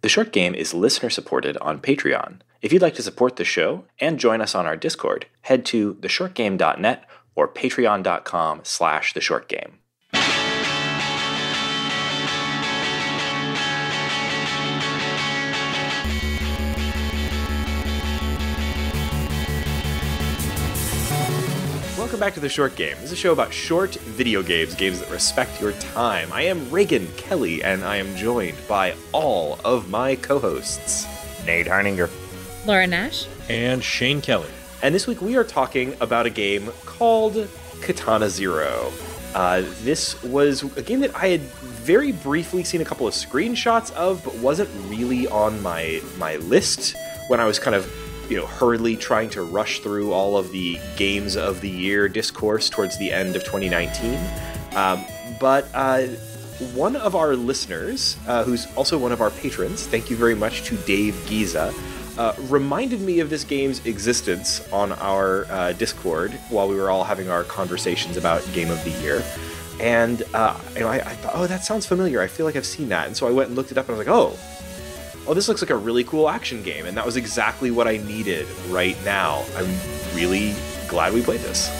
The Short Game is listener-supported on Patreon. If you'd like to support the show and join us on our Discord, head to theshortgame.net or patreon.com/theshortgame. Welcome back to The Short Game. This is a show about short video games, games that respect your time. I am Reagan Kelly, and I am joined by all of my co-hosts. Nate Heininger. Laura Nash. And Shane Kelly. And this week we are talking about a game called Katana Zero. This was a game that I had very briefly seen a couple of screenshots of, but wasn't really on my list when I was kind of hurriedly trying to rush through all of the games of the year discourse towards the end of 2019. But one of our listeners, who's also one of our patrons, thank you very much to Dave Giza, reminded me of this game's existence on our Discord while we were all having our conversations about Game of the Year. And I thought, oh, that sounds familiar. I feel like I've seen that. And so I went and looked it up and I was like, oh, this looks like a really cool action game, and that was exactly what I needed right now. I'm really glad we played this.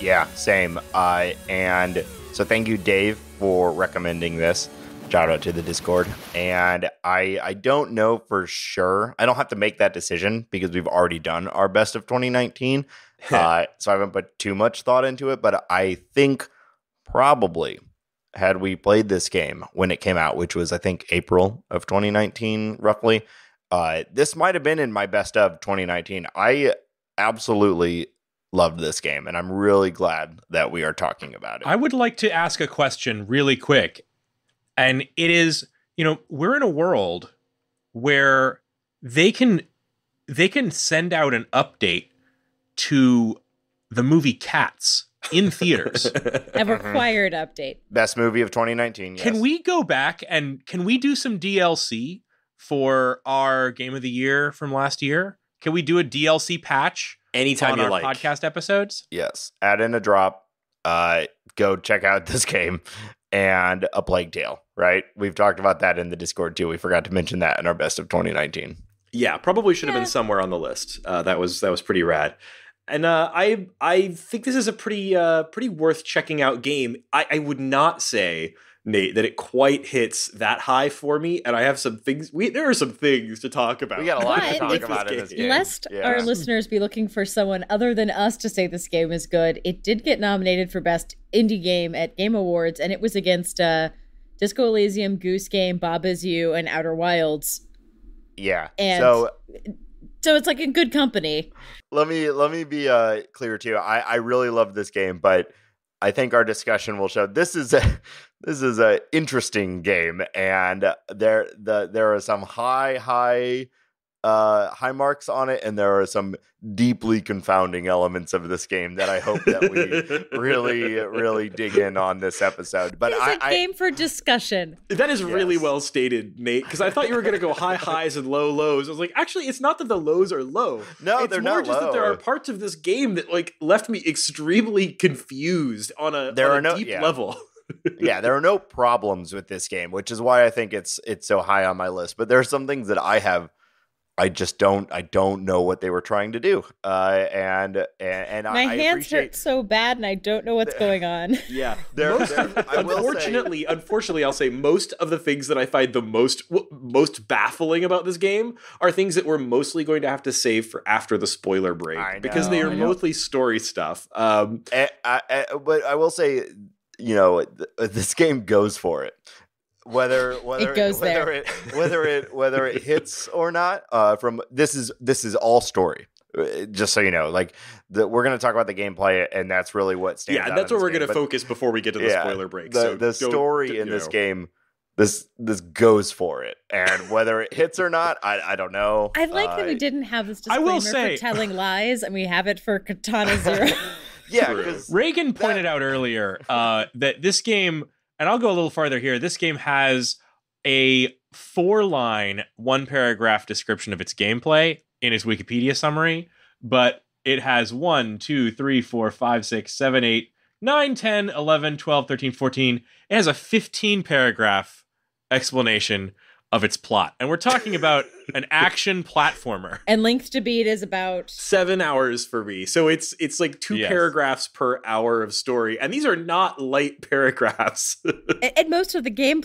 Yeah, same. And so thank you, Dave, for recommending this. Shout out to the Discord. And I don't know for sure. I don't have to make that decision because we've already done our best of 2019. So I haven't put too much thought into it, but I think probably had we played this game when it came out, which was, I think, April of 2019, roughly, this might have been in my best of 2019. I absolutely loved this game, and I'm really glad that we are talking about it. I would like to ask a question really quick. And it is, we're in a world where they can send out an update to the movie Cats in theaters. A required update. Best movie of 2019, yes. Can we go back and can we do some DLC for our Game of the Year from last year? Can we do a DLC patch anytime on you our like podcast episodes? Yes. Add in a drop. Go check out this game and A Plague Tale, right? We've talked about that in the Discord too. We forgot to mention that in our best of 2019. Yeah, probably should have been somewhere on the list. That was pretty rad. And I think this is a pretty worth checking out game. I would not say, Nate, that it quite hits that high for me, and I have some things. There are some things to talk about. We got a lot to talk about in this game. Lest our listeners be looking for someone other than us to say this game is good, it did get nominated for Best Indie Game at Game Awards, and it was against Disco Elysium, Goose Game, Bob Is You, and Outer Wilds. Yeah. And so it's like in good company. Let me be clear too. I really love this game, but I think our discussion will show this is a interesting game, and there are some high marks on it, and there are some deeply confounding elements of this game that I hope that we really dig in on this episode. But it's a game for discussion. That is really well stated, Nate, because I thought you were going to go high highs and low lows. I was like, actually, it's not that the lows are low. No, they're not low. It's more just that there are parts of this game that left me extremely confused on a deep level. Yeah, there are no problems with this game, which is why I think it's so high on my list. But there are some things that I just don't know what they were trying to do. And my hands hurt so bad, and I don't know what's going on. Yeah. Unfortunately, I'll say most of the things that I find the most baffling about this game are things that we're mostly going to have to save for after the spoiler break, because they are mostly story stuff. But I will say, this game goes for it. Whether it hits or not, from this is all story. Just so you know, we're going to talk about the gameplay, and that's really what stands out. Yeah, that's where we're going to focus before we get to the spoiler break. The story in this game, this goes for it, and whether it hits or not, I don't know. I like that we didn't have this disclaimer for telling lies, and we have it for Katana Zero. Yeah, because Reagan pointed out earlier that this game. And I'll go a little farther here. This game has a 4-line, 1-paragraph description of its gameplay in its Wikipedia summary, but it has 1, 2, 3, 4, 5, 6, 7, 8, 9, 10, 11, 12, 13, 14. It has a 15-paragraph explanation of its plot. And we're talking about an action platformer. And length to beat is about 7 hours for me. So it's like 2 Yes. paragraphs per hour of story. And these are not light paragraphs. and most of the game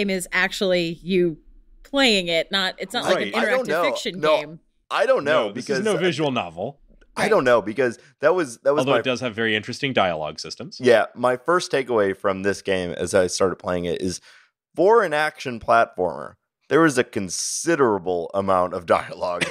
is actually you playing it, it's not like Right. an I don't interactive know. fiction No. game. I don't know This because is no visual novel. I don't know because that was Although my it does have very interesting dialogue systems. yeah, my first takeaway from this game as I started playing it is for an action platformer, there is a considerable amount of dialogue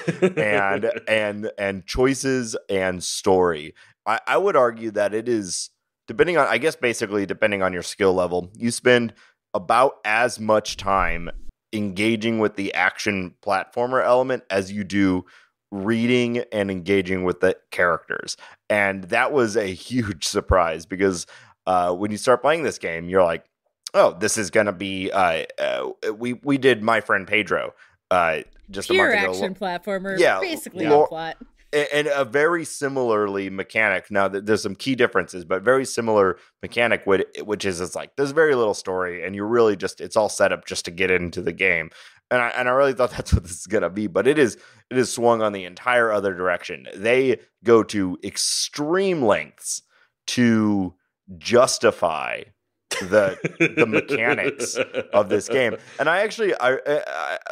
and choices and story. I would argue that it is depending on your skill level, you spend about as much time engaging with the action platformer element as you do reading and engaging with the characters. And that was a huge surprise because when you start playing this game, you're like, oh, this is going to be, we did My Friend Pedro just Pure a month ago. action platformer, Yeah, basically yeah. no plot. And a very similarly mechanic. Now, there's some key differences, but very similar mechanic, which is it's like there's very little story, and you're really it's all set up just to get into the game. And I really thought that's what this is gonna be, but it is swung on the entire other direction. They go to extreme lengths to justify the mechanics of this game. And I actually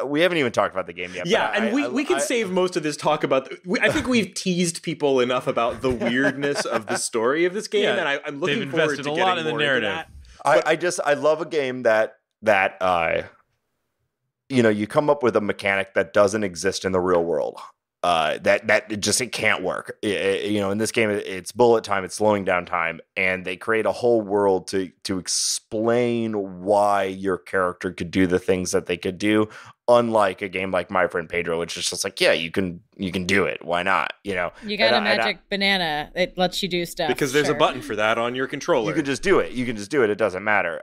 we haven't even talked about the game yet. Yeah, but and we can save most of this talk about I think we've teased people enough about the weirdness of the story of this game, Yeah, and I'm looking they've forward invested to a getting lot in the more narrative. into that. I love a game that you come up with a mechanic that doesn't exist in the real world. It can't work. In this game, it's bullet time, it's slowing down time, and they create a whole world to explain why your character could do the things that they could do. Unlike a game like My Friend Pedro, which is just like, yeah, you can do it. Why not? You got a magic banana. It lets you do stuff. Because there's a button for that on your controller. You can just do it. It doesn't matter.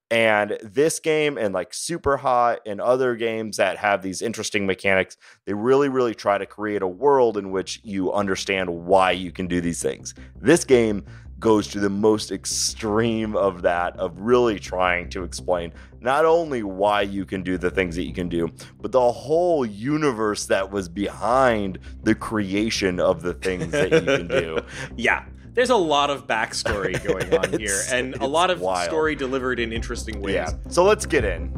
And this game and like Super Hot and other games that have these interesting mechanics, they really, really try to create a world in which you understand why you can do these things. This game goes to the most extreme of that, of really trying to explain not only why you can do the things that you can do, but the whole universe that was behind the creation of the things that you can do. Yeah. There's a lot of backstory going on here, and a lot of wild. story delivered in interesting ways. Yeah. So let's get in.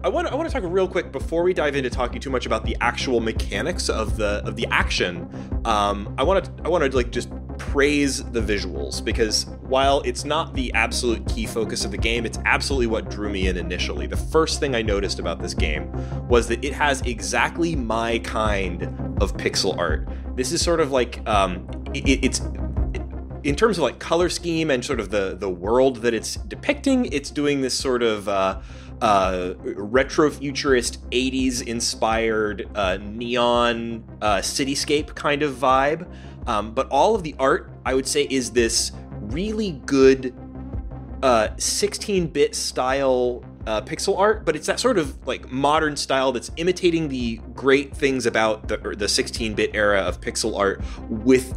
I want to talk real quick before we dive into talking too much about the actual mechanics of the action. I want to like just praise the visuals, because while it's not the absolute key focus of the game, it's absolutely what drew me in initially. The first thing I noticed about this game was that it has exactly my kind of pixel art. This is sort of like it's in terms of like color scheme and sort of the world that it's depicting. It's doing this sort of retro-futurist 80s inspired neon cityscape kind of vibe. But all of the art, I would say, is this really good 16-bit style pixel art, but it's that sort of like modern style that's imitating the great things about the 16-bit era of pixel art with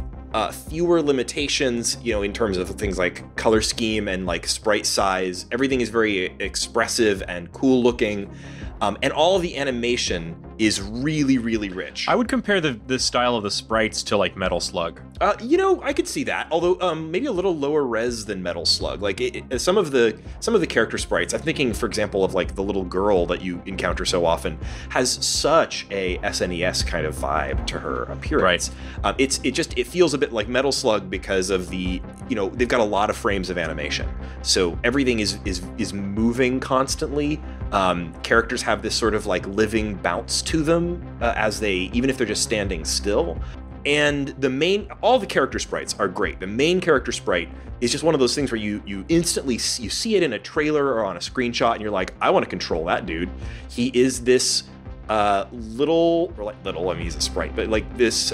fewer limitations, in terms of things like color scheme and like sprite size. Everything is very expressive and cool looking. And all of the animation is really, really rich. I would compare the style of the sprites to like Metal Slug. I could see that. Although maybe a little lower res than Metal Slug. Like some of the character sprites. I'm thinking, for example, of like the little girl that you encounter so often has such a SNES kind of vibe to her appearance. Right. It feels a bit like Metal Slug because of the they've got a lot of frames of animation, so everything is moving constantly. Characters have this sort of like living bounce to them even if they're just standing still. And all the character sprites are great. The main character sprite is just one of those things where you instantly see it in a trailer or on a screenshot, and you're like, I want to control that dude. He is this little, I mean, he's a sprite, but like this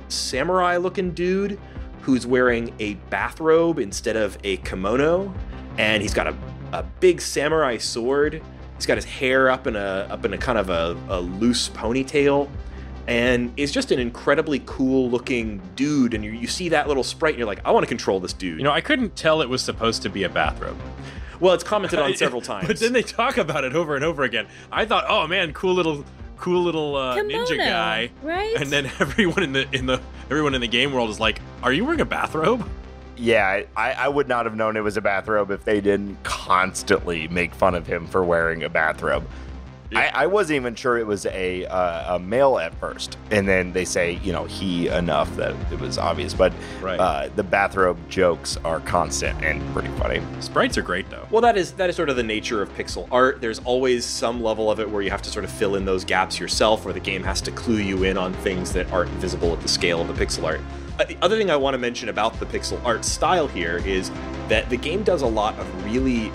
samurai-looking dude who's wearing a bathrobe instead of a kimono, and he's got a big samurai sword. He's got his hair up in a kind of a loose ponytail, and is just an incredibly cool looking dude. And you see that little sprite and you're like, I want to control this dude. You know, I couldn't tell it was supposed to be a bathrobe. Well, it's commented on several times. But then they talk about it over and over again. I thought, oh man, cool little ninja guy, right? And then everyone in the game world is like, are you wearing a bathrobe? Yeah, I would not have known it was a bathrobe if they didn't constantly make fun of him for wearing a bathrobe. Yeah. I wasn't even sure it was a male at first, and then they say, he enough that it was obvious. But the bathrobe jokes are constant and pretty funny. Sprites are great, though. Well, that is sort of the nature of pixel art. There's always some level of it where you have to sort of fill in those gaps yourself, or the game has to clue you in on things that aren't visible at the scale of the pixel art. The other thing I want to mention about the pixel art style here is that the game does a lot of really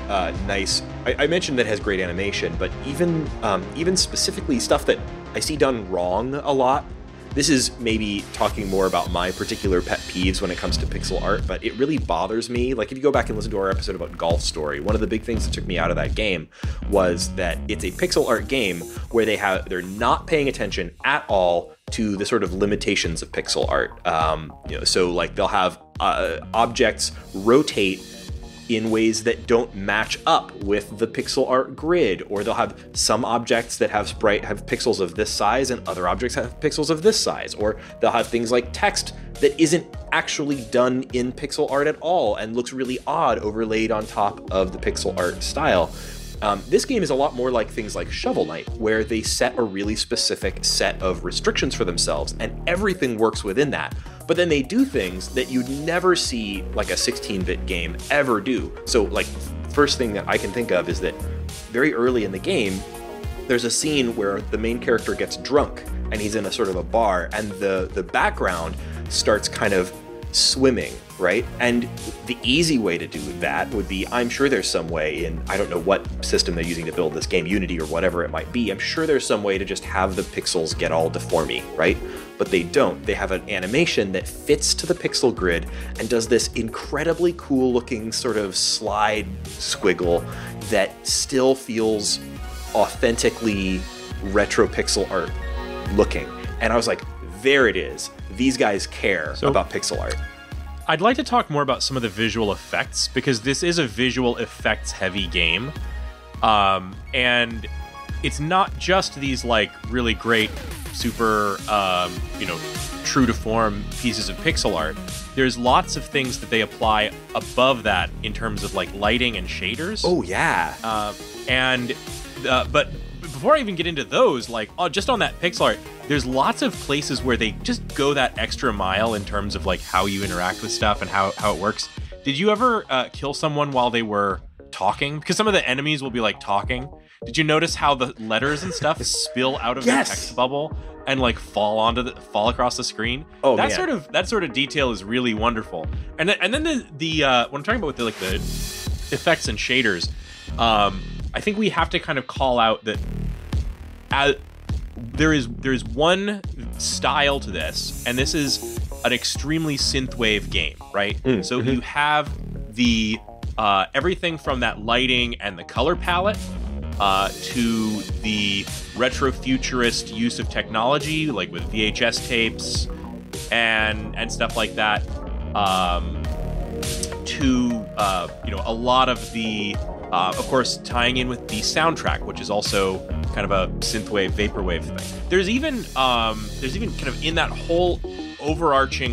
nice... I mentioned that it has great animation, but even specifically stuff that I see done wrong a lot. This is maybe talking more about my particular pet peeves when it comes to pixel art, but it really bothers me. Like, if you go back and listen to our episode about Golf Story, one of the big things that took me out of that game was that it's a pixel art game where they're not paying attention at all to the sort of limitations of pixel art. So like they'll have objects rotate in ways that don't match up with the pixel art grid, or they'll have some objects that have pixels of this size and other objects have pixels of this size, or they'll have things like text that isn't actually done in pixel art at all and looks really odd overlaid on top of the pixel art style. This game is a lot more like things like Shovel Knight, where they set a really specific set of restrictions for themselves, and everything works within that. But then they do things that you'd never see like a 16-bit game ever do. So, like, first thing that I can think of is that very early in the game, there's a scene where the main character gets drunk, and he's in a sort of a bar, and the background starts kind of swimming, right? And the easy way to do that would be, I'm sure there's some way in, I don't know what system they're using to build this game, Unity or whatever it might be, I'm sure there's some way to just have the pixels get all deformy, right? But they don't. They have an animation that fits to the pixel grid and does this incredibly cool looking sort of slide squiggle that still feels authentically retro pixel art looking. And I was like, there it is. These guys care about pixel art. I'd like to talk more about some of the visual effects, because this is a visual effects heavy game. And it's not just these like really great, super, true to form pieces of pixel art. There's lots of things that they apply above that in terms of like lighting and shaders. Oh yeah. But before I even get into those, like just on that pixel art, there's lots of places where they just go that extra mile in terms of like how you interact with stuff and how it works. Did you ever kill someone while they were talking? Because some of the enemies will be like talking. Did you notice how the letters and stuff spill out of the text bubble and like fall across the screen? Oh, that man. That sort of detail is really wonderful. And then the when I'm talking about the effects and shaders, I think we have to kind of call out that there's one style to this, and this is an extremely synthwave game, right? So you have the everything from that lighting and the color palette to the retro-futurist use of technology, like with VHS tapes and stuff like that, to a lot of the of course tying in with the soundtrack, which is also kind of a synthwave, vaporwave thing. There's even kind of in that whole overarching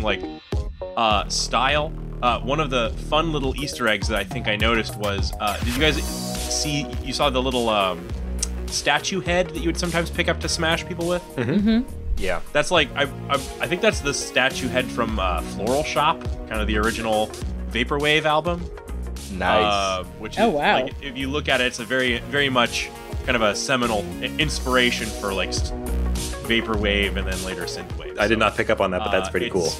style. One of the fun little Easter eggs that I think I noticed was, did you guys see? You saw the little statue head that you would sometimes pick up to smash people with. Yeah, that's like I think that's the statue head from Floral Shop, kind of the original vaporwave album. Nice. Which is, like, if you look at it, it's a very, very much kind of a seminal inspiration for like vaporwave and then later synthwave. I did not pick up on that, but that's pretty cool.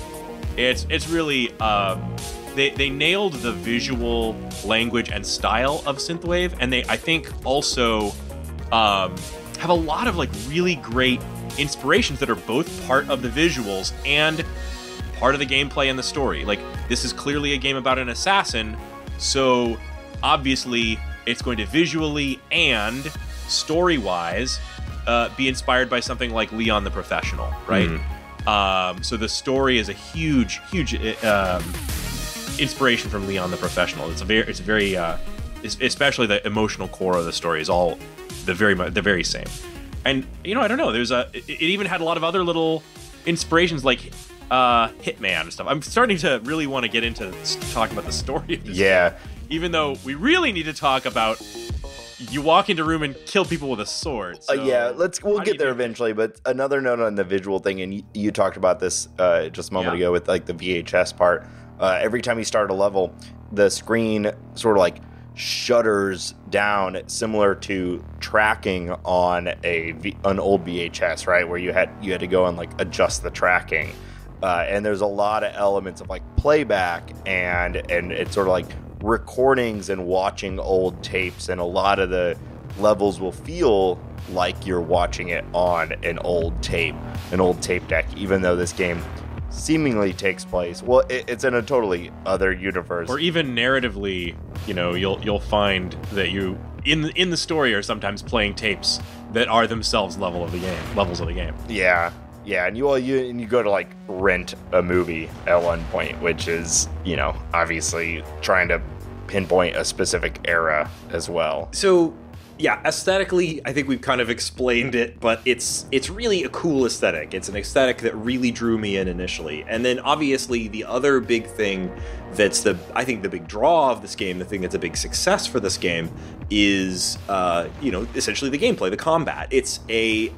It's really they nailed the visual language and style of synthwave, and they I think also have a lot of like really great inspirations that are both part of the visuals and part of the gameplay and the story. Like, this is clearly a game about an assassin, so obviously it's going to visually and story-wise be inspired by something like Leon the Professional, right? So the story is a huge inspiration from Leon the Professional. It's very especially the emotional core of the story is all the very same. And I don't know. It even had a lot of other little inspirations like Hitman and stuff. I'm starting to really want to get into talking about the story of this game, even though we really need to talk about you walk into a room and kill people with a sword. So we'll get there eventually. But another note on the visual thing, and you talked about this just a moment ago with like the VHS part. Every time you start a level, the screen sort of like shutters down, similar to tracking on an old VHS, right? Where you had to go and like adjust the tracking. And there's a lot of elements of like playback and it's sort of like recordings and watching old tapes, and a lot of the levels will feel like you're watching it on an old tape deck, even though this game seemingly takes place. Well, it's in a totally other universe. Or even narratively, you'll find that you in the story are sometimes playing tapes that are themselves levels of the game. Yeah, and you go to like rent a movie at one point, which is, obviously trying to pinpoint a specific era as well. So, yeah, aesthetically, I think we've kind of explained it, but it's really a cool aesthetic. It's an aesthetic that really drew me in initially. And then obviously the other big thing that's I think the big draw of this game, the thing that's a big success for this game is, essentially the gameplay, the combat. It's the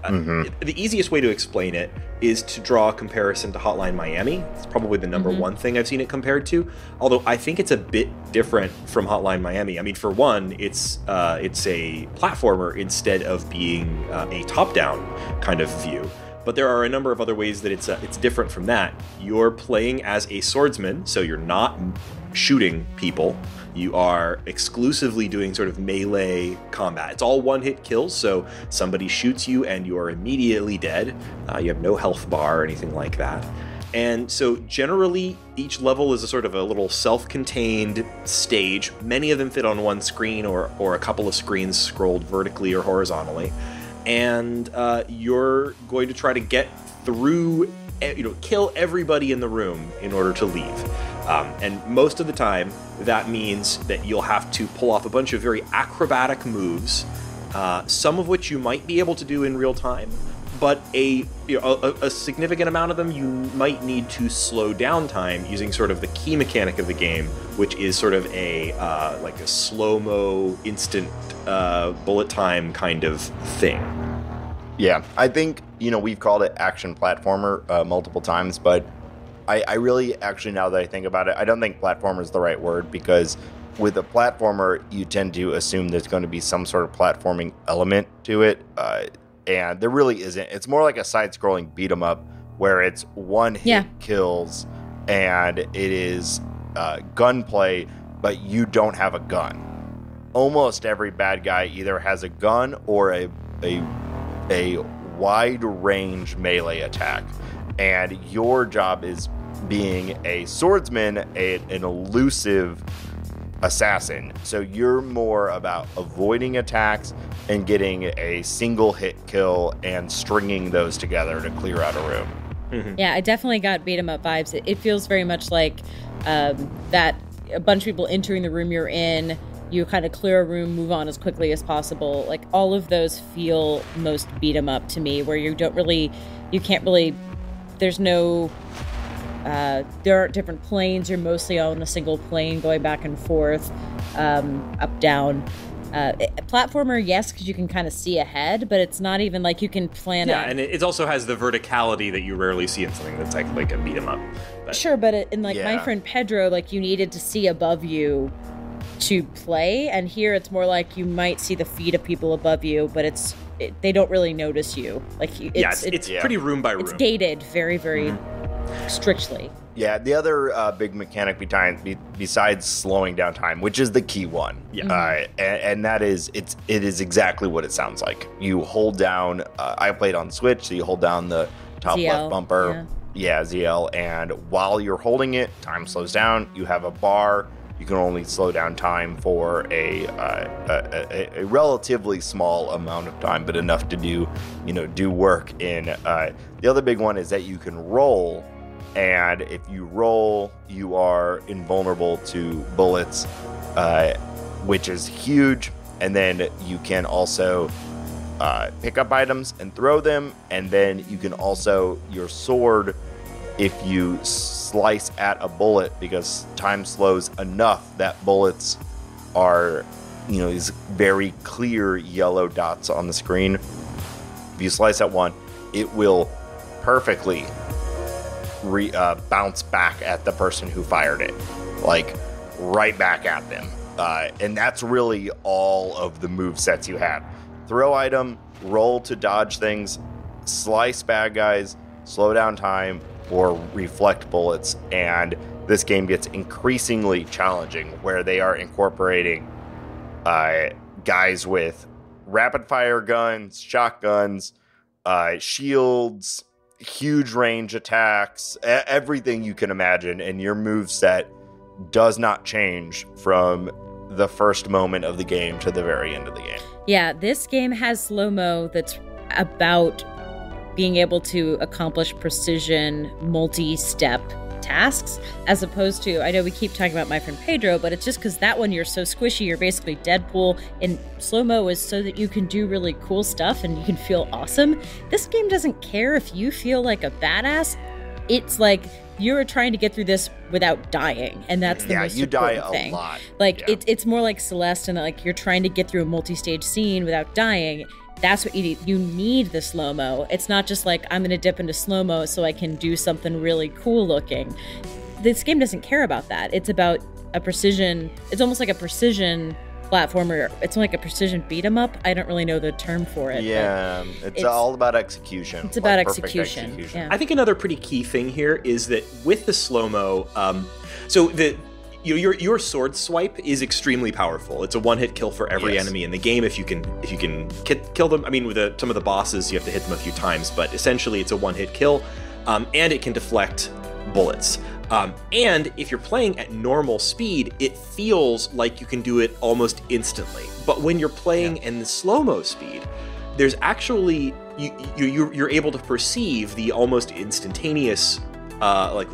easiest way to explain it is to draw a comparison to Hotline Miami. It's probably the number one thing I've seen it compared to, although I think it's a bit different from Hotline Miami. I mean, for one, it's a platformer instead of being a top-down kind of view. But there are a number of other ways that it's different from that. You're playing as a swordsman, so you're not shooting people. You are exclusively doing sort of melee combat. It's all one-hit kills, so somebody shoots you and you are immediately dead. You have no health bar or anything like that. And so generally, each level is a sort of a little self-contained stage. Many of them fit on one screen or a couple of screens scrolled vertically or horizontally. And you're going to try to get through, kill everybody in the room in order to leave. And most of the time, that means that you'll have to pull off a bunch of very acrobatic moves, some of which you might be able to do in real time, but a significant amount of them you might need to slow down time using sort of the key mechanic of the game, which is sort of a slow-mo, instant bullet time kind of thing. Yeah, I think, we've called it action platformer multiple times, but I really, actually, now that I think about it, I don't think platformer is the right word, because with a platformer, you tend to assume there's going to be some sort of platforming element to it, and there really isn't. It's more like a side-scrolling beat-em-up, where it's one-hit kills, and it is gunplay, but you don't have a gun. Almost every bad guy either has a gun or a wide-range melee attack, and your job is being a swordsman, an elusive assassin. So you're more about avoiding attacks and getting a single hit kill and stringing those together to clear out a room. Mm-hmm. Yeah, I definitely got beat 'em up vibes. It feels very much like that a bunch of people entering the room you're in, you kind of clear a room, move on as quickly as possible. Like, all of those feel most beat 'em up to me, where you can't really, there's no, there aren't different planes. You're mostly on a single plane going back and forth, up, down. Platformer, yes, because you can kind of see ahead, but it's not even like you can plan out. Yeah, and it also has the verticality that you rarely see in something that's like a beat 'em up. Sure, but my friend Pedro, like, you needed to see above you to play, and here it's more like you might see the feet of people above you, but they don't really notice you. Like, it's pretty room by room. It's gated very, very strictly. Yeah, the other big mechanic besides slowing down time, which is the key one, and that is it is exactly what it sounds like. You hold down. I played on Switch, so you hold down the top ZL, left bumper. Yeah, ZL, and while you're holding it, time slows down. You have a bar you can only slow down time for a relatively small amount of time, but enough to do work in. The other big one is that you can roll, and if you roll, you are invulnerable to bullets, which is huge. And then you can also pick up items and throw them, and then you can also, your sword, if you slice at a bullet, because time slows enough that bullets are, these very clear yellow dots on the screen. If you slice at one, it will perfectly bounce back at the person who fired it, like right back at them. And that's really all of the move sets you have. Throw item, roll to dodge things, slice bad guys, slow down time, or reflect bullets. And this game gets increasingly challenging, where they are incorporating guys with rapid fire guns, shotguns, shields, huge range attacks, everything you can imagine. And your move set does not change from the first moment of the game to the very end of the game. Yeah, this game has slow-mo that's about being able to accomplish precision, multi-step tasks, as opposed to, I know we keep talking about My Friend Pedro, but it's just because that one you're so squishy, you're basically Deadpool, and slow-mo is so that you can do really cool stuff and you can feel awesome. This game doesn't care if you feel like a badass. It's like you're trying to get through this without dying, and that's the most important thing. A lot. Like it's more like Celeste, and like you're trying to get through a multi-stage scene without dying. That's what you need. You need the slow-mo. It's not just like, I'm going to dip into slow-mo so I can do something really cool looking. This game doesn't care about that. It's about a precision. It's almost like a precision platformer. It's like a precision beat 'em up. I don't really know the term for it. Yeah, it's all about execution. It's about execution. Yeah. I think another pretty key thing here is that with the slow-mo, your sword swipe is extremely powerful. It's a one-hit kill for every enemy in the game. If you can kill them, I mean, with some of the bosses, you have to hit them a few times, but essentially it's a one-hit kill, and it can deflect bullets. And if you're playing at normal speed, it feels like you can do it almost instantly. But when you're playing in the slow-mo speed, there's actually you're able to perceive the almost instantaneous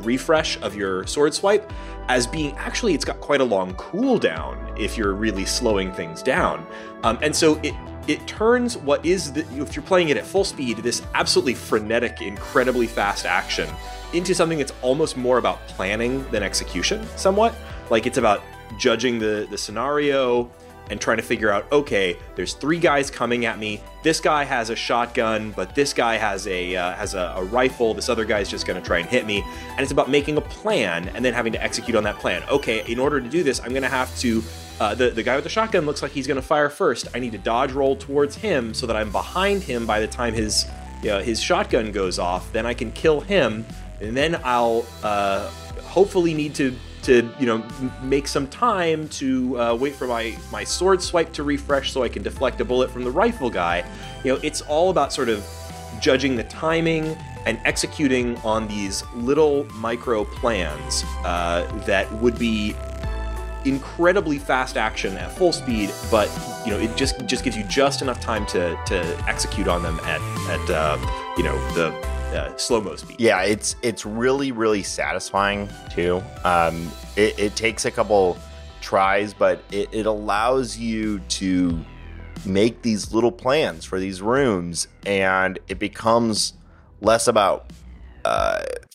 refresh of your sword swipe as being, actually, it's got quite a long cooldown if you're really slowing things down. And so it turns what is, if you're playing it at full speed, this absolutely frenetic, incredibly fast action into something that's almost more about planning than execution, somewhat. Like, it's about judging the scenario and trying to figure out, okay, there's 3 guys coming at me. This guy has a shotgun, but this guy has a rifle. This other guy's just going to try and hit me. And it's about making a plan and then having to execute on that plan. Okay, in order to do this, I'm going to have to, the guy with the shotgun looks like he's going to fire first. I need to dodge roll towards him so that I'm behind him by the time his shotgun goes off. Then I can kill him, and then I'll hopefully need to make some time to wait for my sword swipe to refresh so I can deflect a bullet from the rifle guy. It's all about sort of judging the timing and executing on these little micro plans that would be incredibly fast action at full speed, but it just gives you just enough time to execute on them at the slow-mo speed. Yeah, it's really, really satisfying too. It takes a couple tries, but it allows you to make these little plans for these rooms, and it becomes less about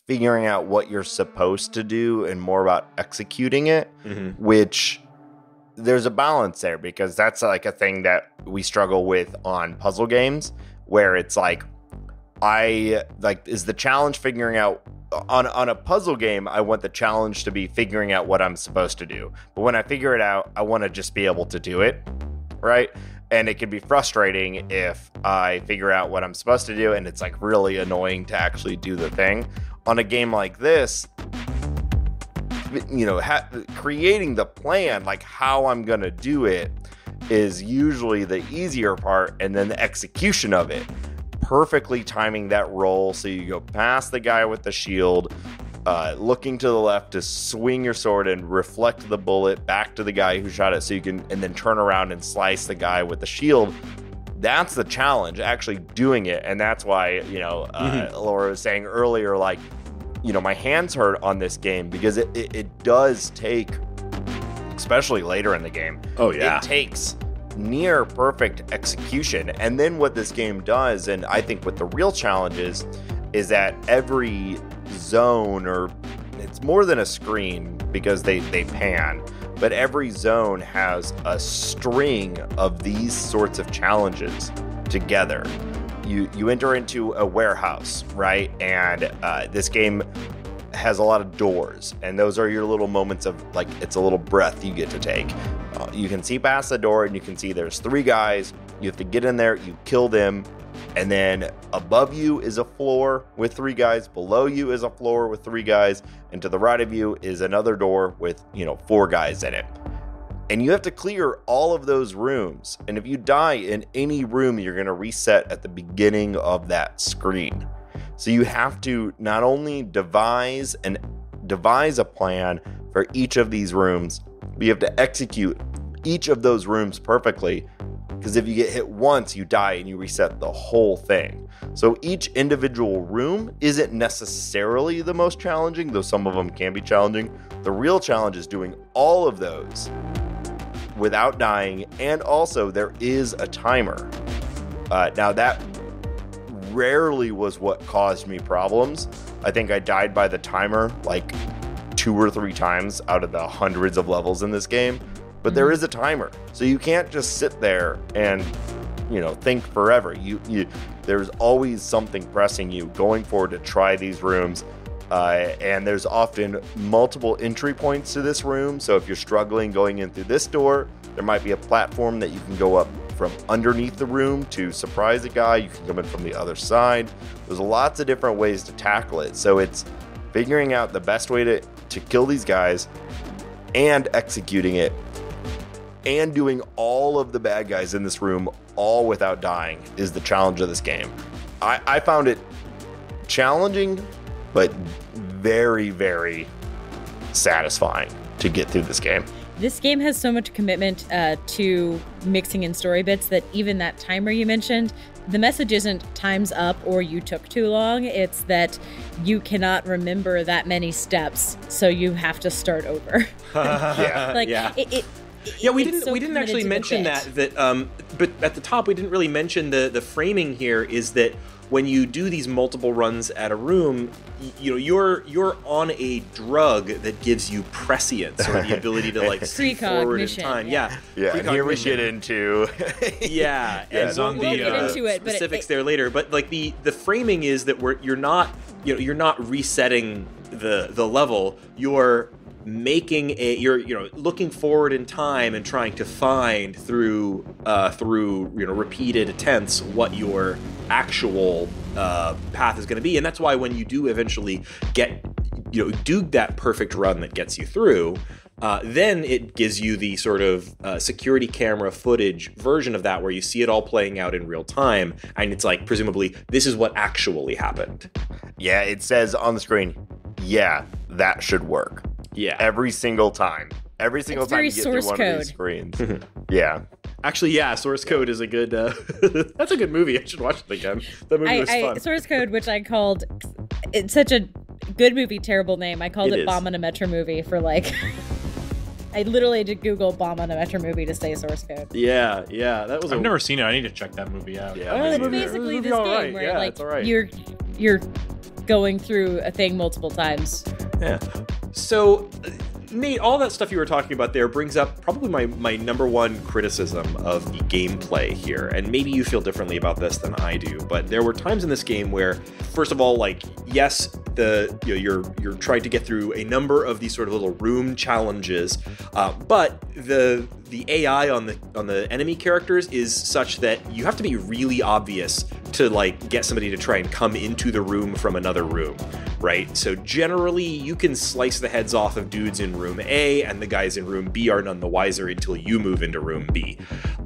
figuring out what you're supposed to do and more about executing it, which there's a balance there, because that's like a thing that we struggle with on puzzle games, where it's like, is the challenge figuring out on a puzzle game, I want the challenge to be figuring out what I'm supposed to do. But when I figure it out, I want to just be able to do it, right? And it can be frustrating if I figure out what I'm supposed to do and it's like really annoying to actually do the thing. On a game like this, creating the plan, like how I'm going to do it, is usually the easier part, and then the execution of it. Perfectly timing that roll so you go past the guy with the shield, looking to the left to swing your sword and reflect the bullet back to the guy who shot it, so you can, and then turn around and slice the guy with the shield. That's the challenge, actually doing it. And that's why, Laura was saying earlier, like, my hands hurt on this game, because it does take, especially later in the game. Oh, yeah. It takes near perfect execution. And then what this game does, and I think what the real challenge is that every zone, or it's more than a screen because they pan, but every zone has a string of these sorts of challenges together. You enter into a warehouse, right? And this game has a lot of doors, and those are your little moments of, like, it's a little breath you get to take. You can see past the door, and you can see there's 3 guys. You have to get in there, you kill them, and then above you is a floor with 3 guys, below you is a floor with 3 guys, and to the right of you is another door with 4 guys in it. And you have to clear all of those rooms. And if you die in any room, you're going to reset at the beginning of that screen. So you have to not only devise a plan for each of these rooms, but you have to execute each of those rooms perfectly. Because if you get hit once, you die and you reset the whole thing. So each individual room isn't necessarily the most challenging, though some of them can be challenging. The real challenge is doing all of those without dying, and also there is a timer. Now that rarely was what caused me problems. I think I died by the timer like 2 or 3 times out of the hundreds of levels in this game. But there is a timer, so you can't just sit there and think forever. There's always something pressing you going forward to try these rooms. And there's often multiple entry points to this room. So if you're struggling going in through this door, there might be a platform that you can go up from underneath the room to surprise a guy. You can come in from the other side. There's lots of different ways to tackle it. So it's figuring out the best way to kill these guys and executing it and doing all of the bad guys in this room all without dying is the challenge of this game. I found it challenging, but very, very satisfying to get through this game. This game has so much commitment to mixing in story bits that even that timer you mentioned, the message isn't time's up or you took too long. It's that you cannot remember that many steps, so you have to start over. We didn't actually mention that but at the top we didn't really mention the framing here is that when you do these multiple runs at a room, you're on a drug that gives you prescience, or the ability to see forward in time. Yeah. And here we get into and on we'll get into it, specifics there later. But the framing is that you're not resetting the level. You're making you're looking forward in time and trying to find through repeated attempts what your actual path is going to be. And that's why when you do eventually do that perfect run that gets you through, then it gives you the sort of security camera footage version of that where you see it all playing out in real time, and it's like, presumably this is what actually happened. Yeah, it says on the screen, that should work. Yeah. Every single time. Every single time you get through one of these screens. Yeah. Actually, Source Code is a good... that's a good movie. I should watch it again. That movie was fun. Source Code, which I called... It's such a good movie, terrible name. I called it Bomb on a Metro Movie for I literally did Google Bomb on a Metro Movie to say Source Code. Yeah. That was. I've never seen it. I need to check that movie out. Yeah, it's basically this game where it's all right. you're going through a thing multiple times. Yeah. So, Nate, all that stuff you were talking about there brings up probably my number one criticism of the gameplay here. And maybe you feel differently about this than I do, but there were times in this game where, first of all, yes, you're trying to get through a number of these sort of little room challenges, but the AI on the enemy characters is such that you have to be really obvious to get somebody to try and come into the room from another room, right? So generally you can slice the heads off of dudes in room A, and the guys in room B are none the wiser until you move into room B.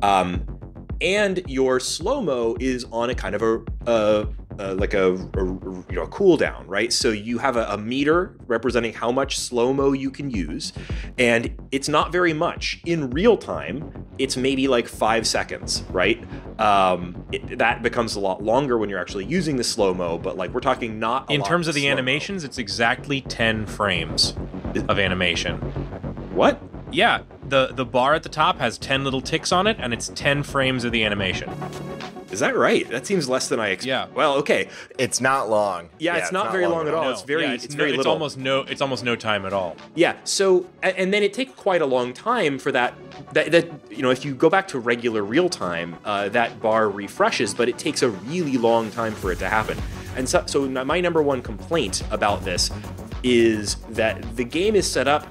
And your slow-mo is on a kind of cooldown, right? So you have a meter representing how much slow-mo you can use, and it's not very much. In real time, it's maybe like 5 seconds, right? That becomes a lot longer when you're actually using the slow-mo, but like we're talking not a In lot terms of the slow-mo. animations, it's exactly 10 frames of animation. What? Yeah, the bar at the top has 10 little ticks on it, and it's 10 frames of the animation. Is that right? That seems less than I expected. Yeah. Well, okay. It's not long. Yeah, it's not very long at all. No, It's very, yeah, it's very little. It's almost no time at all. Yeah. So, and then it takes quite a long time for that. If you go back to regular real time, that bar refreshes, but it takes a really long time for it to happen. And so my number one complaint about this is that the game is set up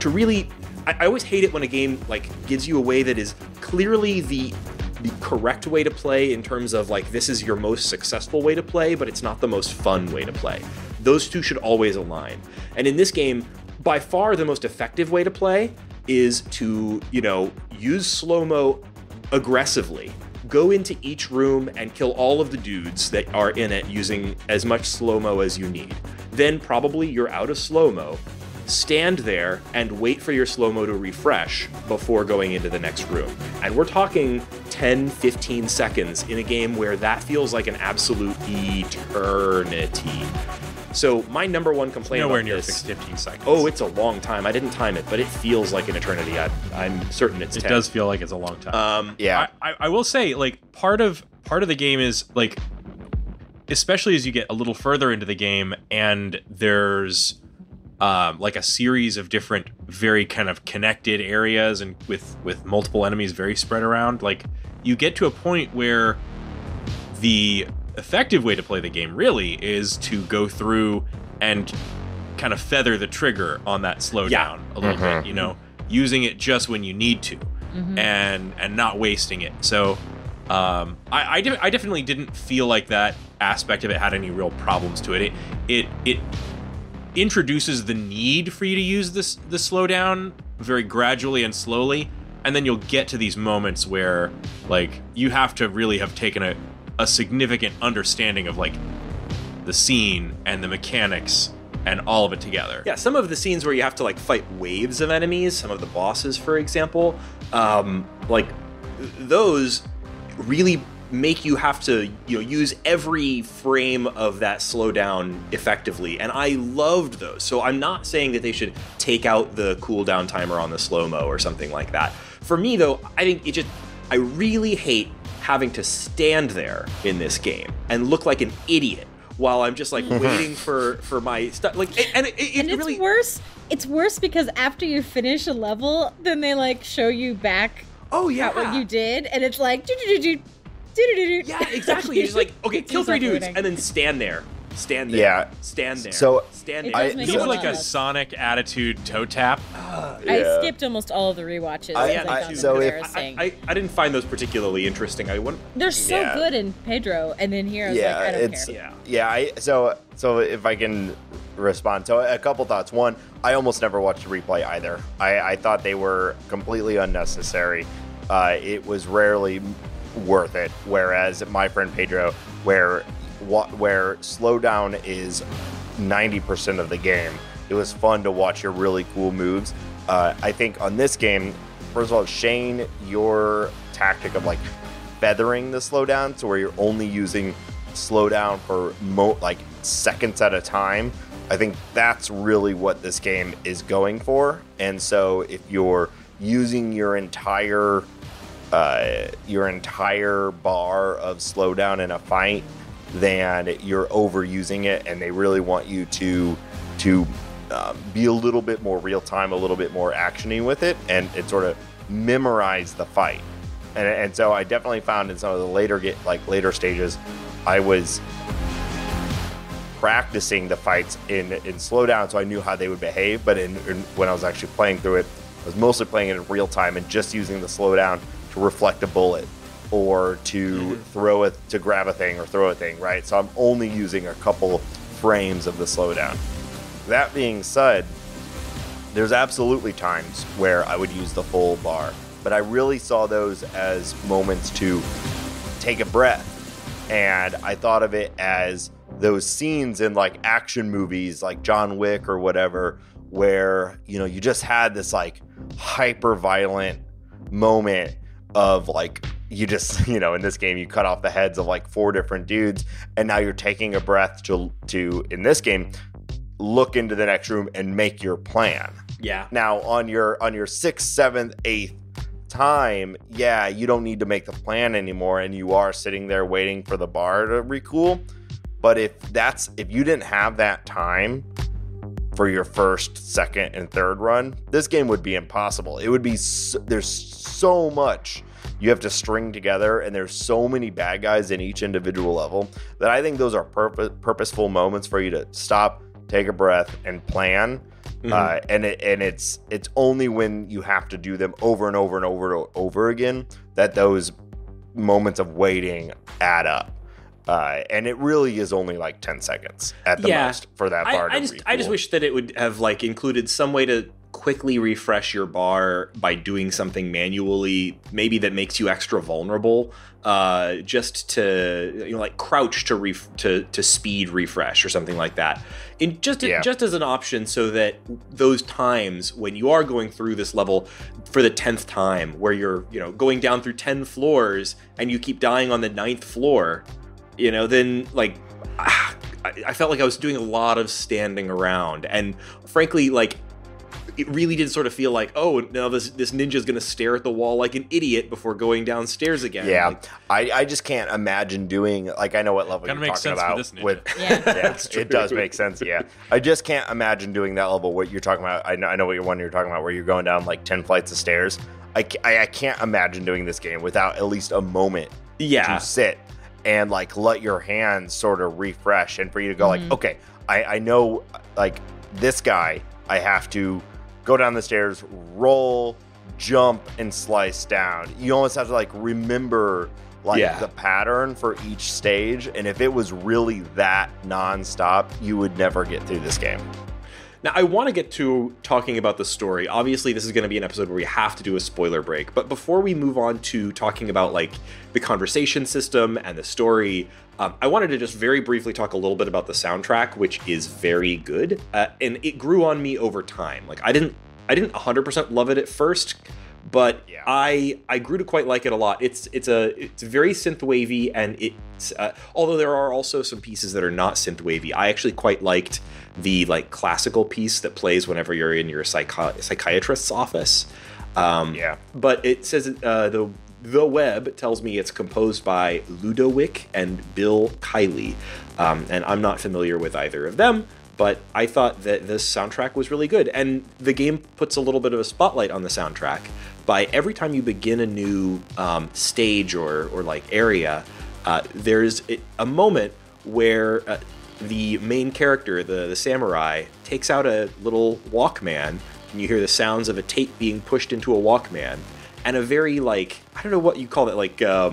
to really. I always hate it when a game like gives you a way that is clearly the correct way to play in terms of like this is your most successful way to play, but it's not the most fun way to play. Those two should always align. And in this game, by far the most effective way to play is to, use slow-mo aggressively. Go into each room and kill all of the dudes that are in it using as much slow-mo as you need. Then probably you're out of slow-mo. Stand there and wait for your slow-mo to refresh before going into the next room. And we're talking 10, 15 seconds in a game where that feels like an absolute eternity. So my number one complaint Nowhere about near this... 15 seconds. Oh, it's a long time. I didn't time it, but it feels like an eternity. I'm certain it's 10. It does feel like it's a long time. Yeah. I will say, like, part of the game is, like, especially as you get a little further into the game and there's... like a series of different, very kind of connected areas and with multiple enemies very spread around. Like, you get to a point where the effective way to play the game really is to go through and kind of feather the trigger on that slowdown a little bit, using it just when you need to and not wasting it. So I definitely didn't feel like that aspect of it had any real problems to it. It introduces the need for you to use the slowdown very gradually and slowly, and then you'll get to these moments where like you have to really have taken a significant understanding of like the scene and the mechanics and all of it together. Yeah, some of the scenes where you have to like fight waves of enemies, some of the bosses, for example, like those really make you have to use every frame of that slowdown effectively, and I loved those. So I'm not saying that they should take out the cooldown timer on the slow-mo or something like that. For me though, I think I really hate having to stand there in this game and look like an idiot while I'm just like waiting for my stuff. Like, and it's really worse. It's worse because after you finish a level, then they like show you back. Oh yeah, at what you did, and it's like. Yeah, exactly. You're just like, okay, kill 3 dudes, and then stand there. Stand there. Yeah. Stand there. So stand there. It does make He a was like a lot. Sonic attitude toe tap. I skipped almost all of the rewatches. because I found them embarrassing. I didn't find those particularly interesting. I wouldn't. They're so good in Pedro, and then here I was like, I don't care. So if I can respond, so a couple thoughts. One, I almost never watched a replay either. I thought they were completely unnecessary. It was rarely worth it. Whereas my friend Pedro, where slowdown is 90% of the game, it was fun to watch your really cool moves. I think on this game, first of all, Shane, your tactic of like feathering the slowdown, so where you're only using slowdown for like seconds at a time, I think that's really what this game is going for. And so if you're using your entire bar of slowdown in a fight, then you're overusing it, and they really want you to be a little bit more real time, a little bit more actiony with it, and sort of memorize the fight. And so I definitely found in some of the later stages, I was practicing the fights in slowdown, so I knew how they would behave. But when I was actually playing through it, I was mostly playing it in real time and just using the slowdown to reflect a bullet or to to grab a thing or throw a thing, right? So I'm only using a couple frames of the slowdown. That being said, there's absolutely times where I would use the full bar, but I really saw those as moments to take a breath And I thought of it as those scenes in like action movies like John Wick or whatever, where, you know, you just had this like hyper violent moment of like, you just, you know, in this game, you cut off the heads of like 4 different dudes. And now you're taking a breath to in this game, look into the next room and make your plan. Yeah. Now on your 6th, 7th, 8th time, yeah, you don't need to make the plan anymore, and you are sitting there waiting for the bar to recool. But if you didn't have that time for your 1st, 2nd, and 3rd run, this game would be impossible. It would be there's so much you have to string together, and there's so many bad guys in each individual level that I think those are purposeful moments for you to stop, take a breath, and plan. And it's only when you have to do them over and over and over again that those moments of waiting add up. And it really is only like 10 seconds at the most for that bar. I just wish that it would have like included some way to quickly refresh your bar by doing something manually, maybe that makes you extra vulnerable, just to, you know, like crouch to speed refresh or something like that. Just as an option, so that those times when you are going through this level for the 10th time, where you're, you know, going down through 10 floors and you keep dying on the 9th floor, you know, then like I felt like I was doing a lot of standing around, and frankly, like, it really did sort of feel like, oh, now this ninja's going to stare at the wall like an idiot before going downstairs again. Yeah, like, I just can't imagine doing, like, I know what level you're talking about. It does make sense, yeah. I just can't imagine doing that level, what you're talking about. I know what one you're talking about, where you're going down like 10 flights of stairs. I can't imagine doing this game without at least a moment to sit and like let your hands sort of refresh, and for you to go like, okay, I know, like, this guy, I have to go down the stairs, roll, jump, and slice down. You almost have to like remember like the pattern for each stage. And if it was really that nonstop, you would never get through this game. Now, I want to get to talking about the story. Obviously, this is going to be an episode where we have to do a spoiler break. But before we move on to talking about like the conversation system and the story, I wanted to just very briefly talk a little bit about the soundtrack, which is very good, and it grew on me over time. Like, I didn't 100% love it at first, but I grew to quite like it a lot. It's very synth wavy, and it's although there are also some pieces that are not synth wavy. I actually quite liked the like classical piece that plays whenever you're in your psychiatrist's office. But it says the web tells me it's composed by Ludowick and Bill Kiley, and I'm not familiar with either of them, but I thought that this soundtrack was really good. And the game puts a little bit of a spotlight on the soundtrack by every time you begin a new stage or like area, there's a moment where the main character, the samurai, takes out a little Walkman, and you hear the sounds of a tape being pushed into a Walkman. And a very, like, I don't know what you call it, like, a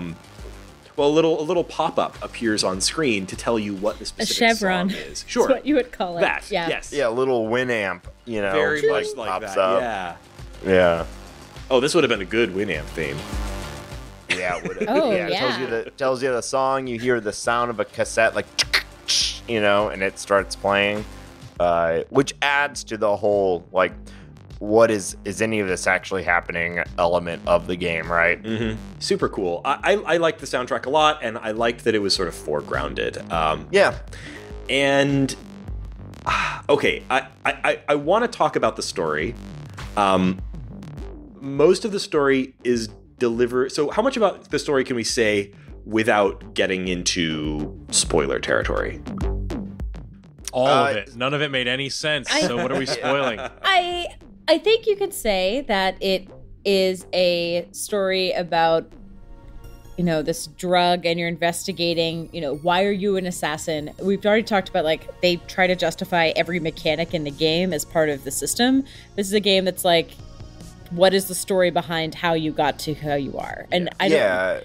little pop-up appears on screen to tell you what the specific song is. Sure. That's what you would call it. That, yes. Yeah, a little Winamp, you know. Very much like pops that, up. Yeah. Oh, this would have been a good Winamp theme. Yeah, it would have. Oh, It tells you the song, you hear the sound of a cassette, like, you know, and it starts playing, which adds to the whole, like, what is any of this actually happening element of the game, right? Mm-hmm. Super cool. I liked the soundtrack a lot, and I liked that it was sort of foregrounded. And okay, I want to talk about the story. Most of the story is delivered. So how much about the story can we say without getting into spoiler territory? All of it. None of it made any sense. So what are we spoiling? I think you could say that it is a story about, you know, this drug, and you're investigating, you know, why are you an assassin? We've already talked about, like, they try to justify every mechanic in the game as part of the system. This is a game that's like, what is the story behind how you got to how you are? And I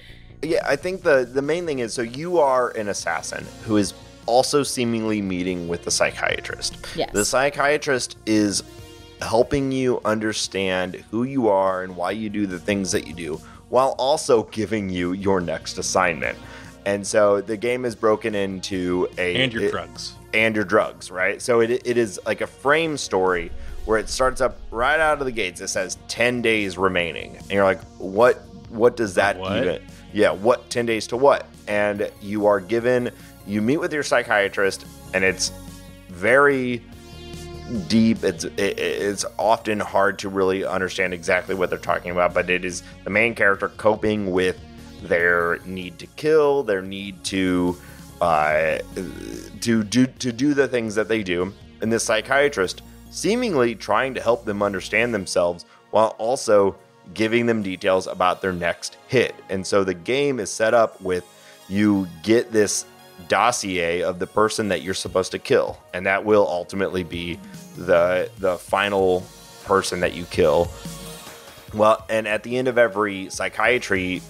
think the main thing is, so you are an assassin who is also seemingly meeting with the psychiatrist. Yes. The psychiatrist is helping you understand who you are and why you do the things that you do, while also giving you your next assignment. And so the game is broken into and your drugs. And your drugs, right? So it is like a frame story where it starts up right out of the gates. It says 10 days remaining. And you're like, what does that even? Yeah, what 10 days to what? And you are given, you meet with your psychiatrist, and it's very deep. It's often hard to really understand exactly what they're talking about, but it is the main character coping with their need to kill, their need to do the things that they do, and this psychiatrist seemingly trying to help them understand themselves while also giving them details about their next hit. And so the game is set up with, you get this dossier of the person that you're supposed to kill, and that will ultimately be the final person that you kill. Well, and at the end of every psychiatrist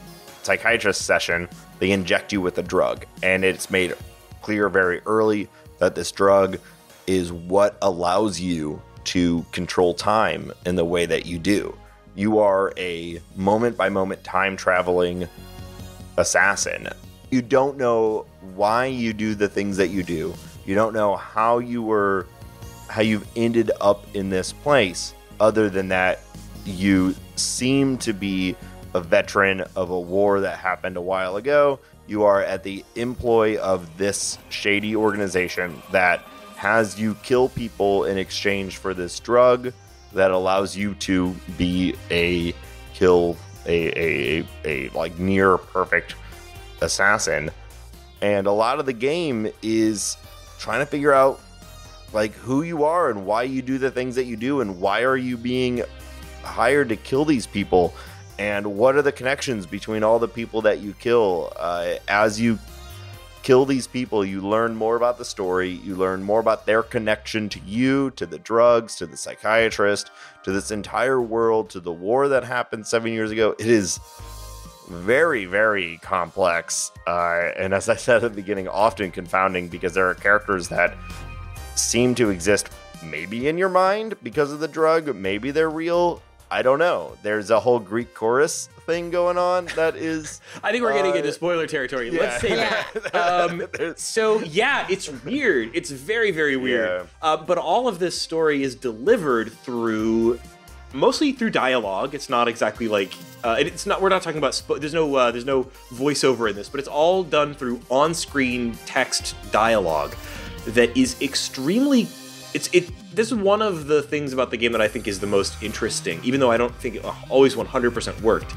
session, they inject you with a drug, and it's made clear very early that this drug is what allows you to control time in the way that you do. You are a moment-by-moment time-traveling assassin. You don't know why you do the things that you do. You don't know how you've ended up in this place, other than that you seem to be a veteran of a war that happened a while ago. You are at the employ of this shady organization that has you kill people in exchange for this drug that allows you to be a like near perfect assassin. And a lot of the game is trying to figure out like who you are and why you do the things that you do, and why are you being hired to kill these people, and what are the connections between all the people that you kill. As you kill these people, you learn more about the story, you learn more about their connection to you, to the drugs, to the psychiatrist, to this entire world, to the war that happened 7 years ago. It is very, very complex, and as I said at the beginning, often confounding, because there are characters that seem to exist maybe in your mind because of the drug, maybe they're real, I don't know. There's a whole Greek chorus thing going on that is... I think we're getting into spoiler territory. Yeah. Let's say that. So, yeah, it's weird. It's very, very weird. Yeah. But all of this story is delivered mostly through dialogue. It's not exactly like... it's not. We're not talking about... there's no voiceover in this, but it's all done through on-screen text dialogue that is extremely... This is one of the things about the game that I think is the most interesting, even though I don't think it always 100% worked.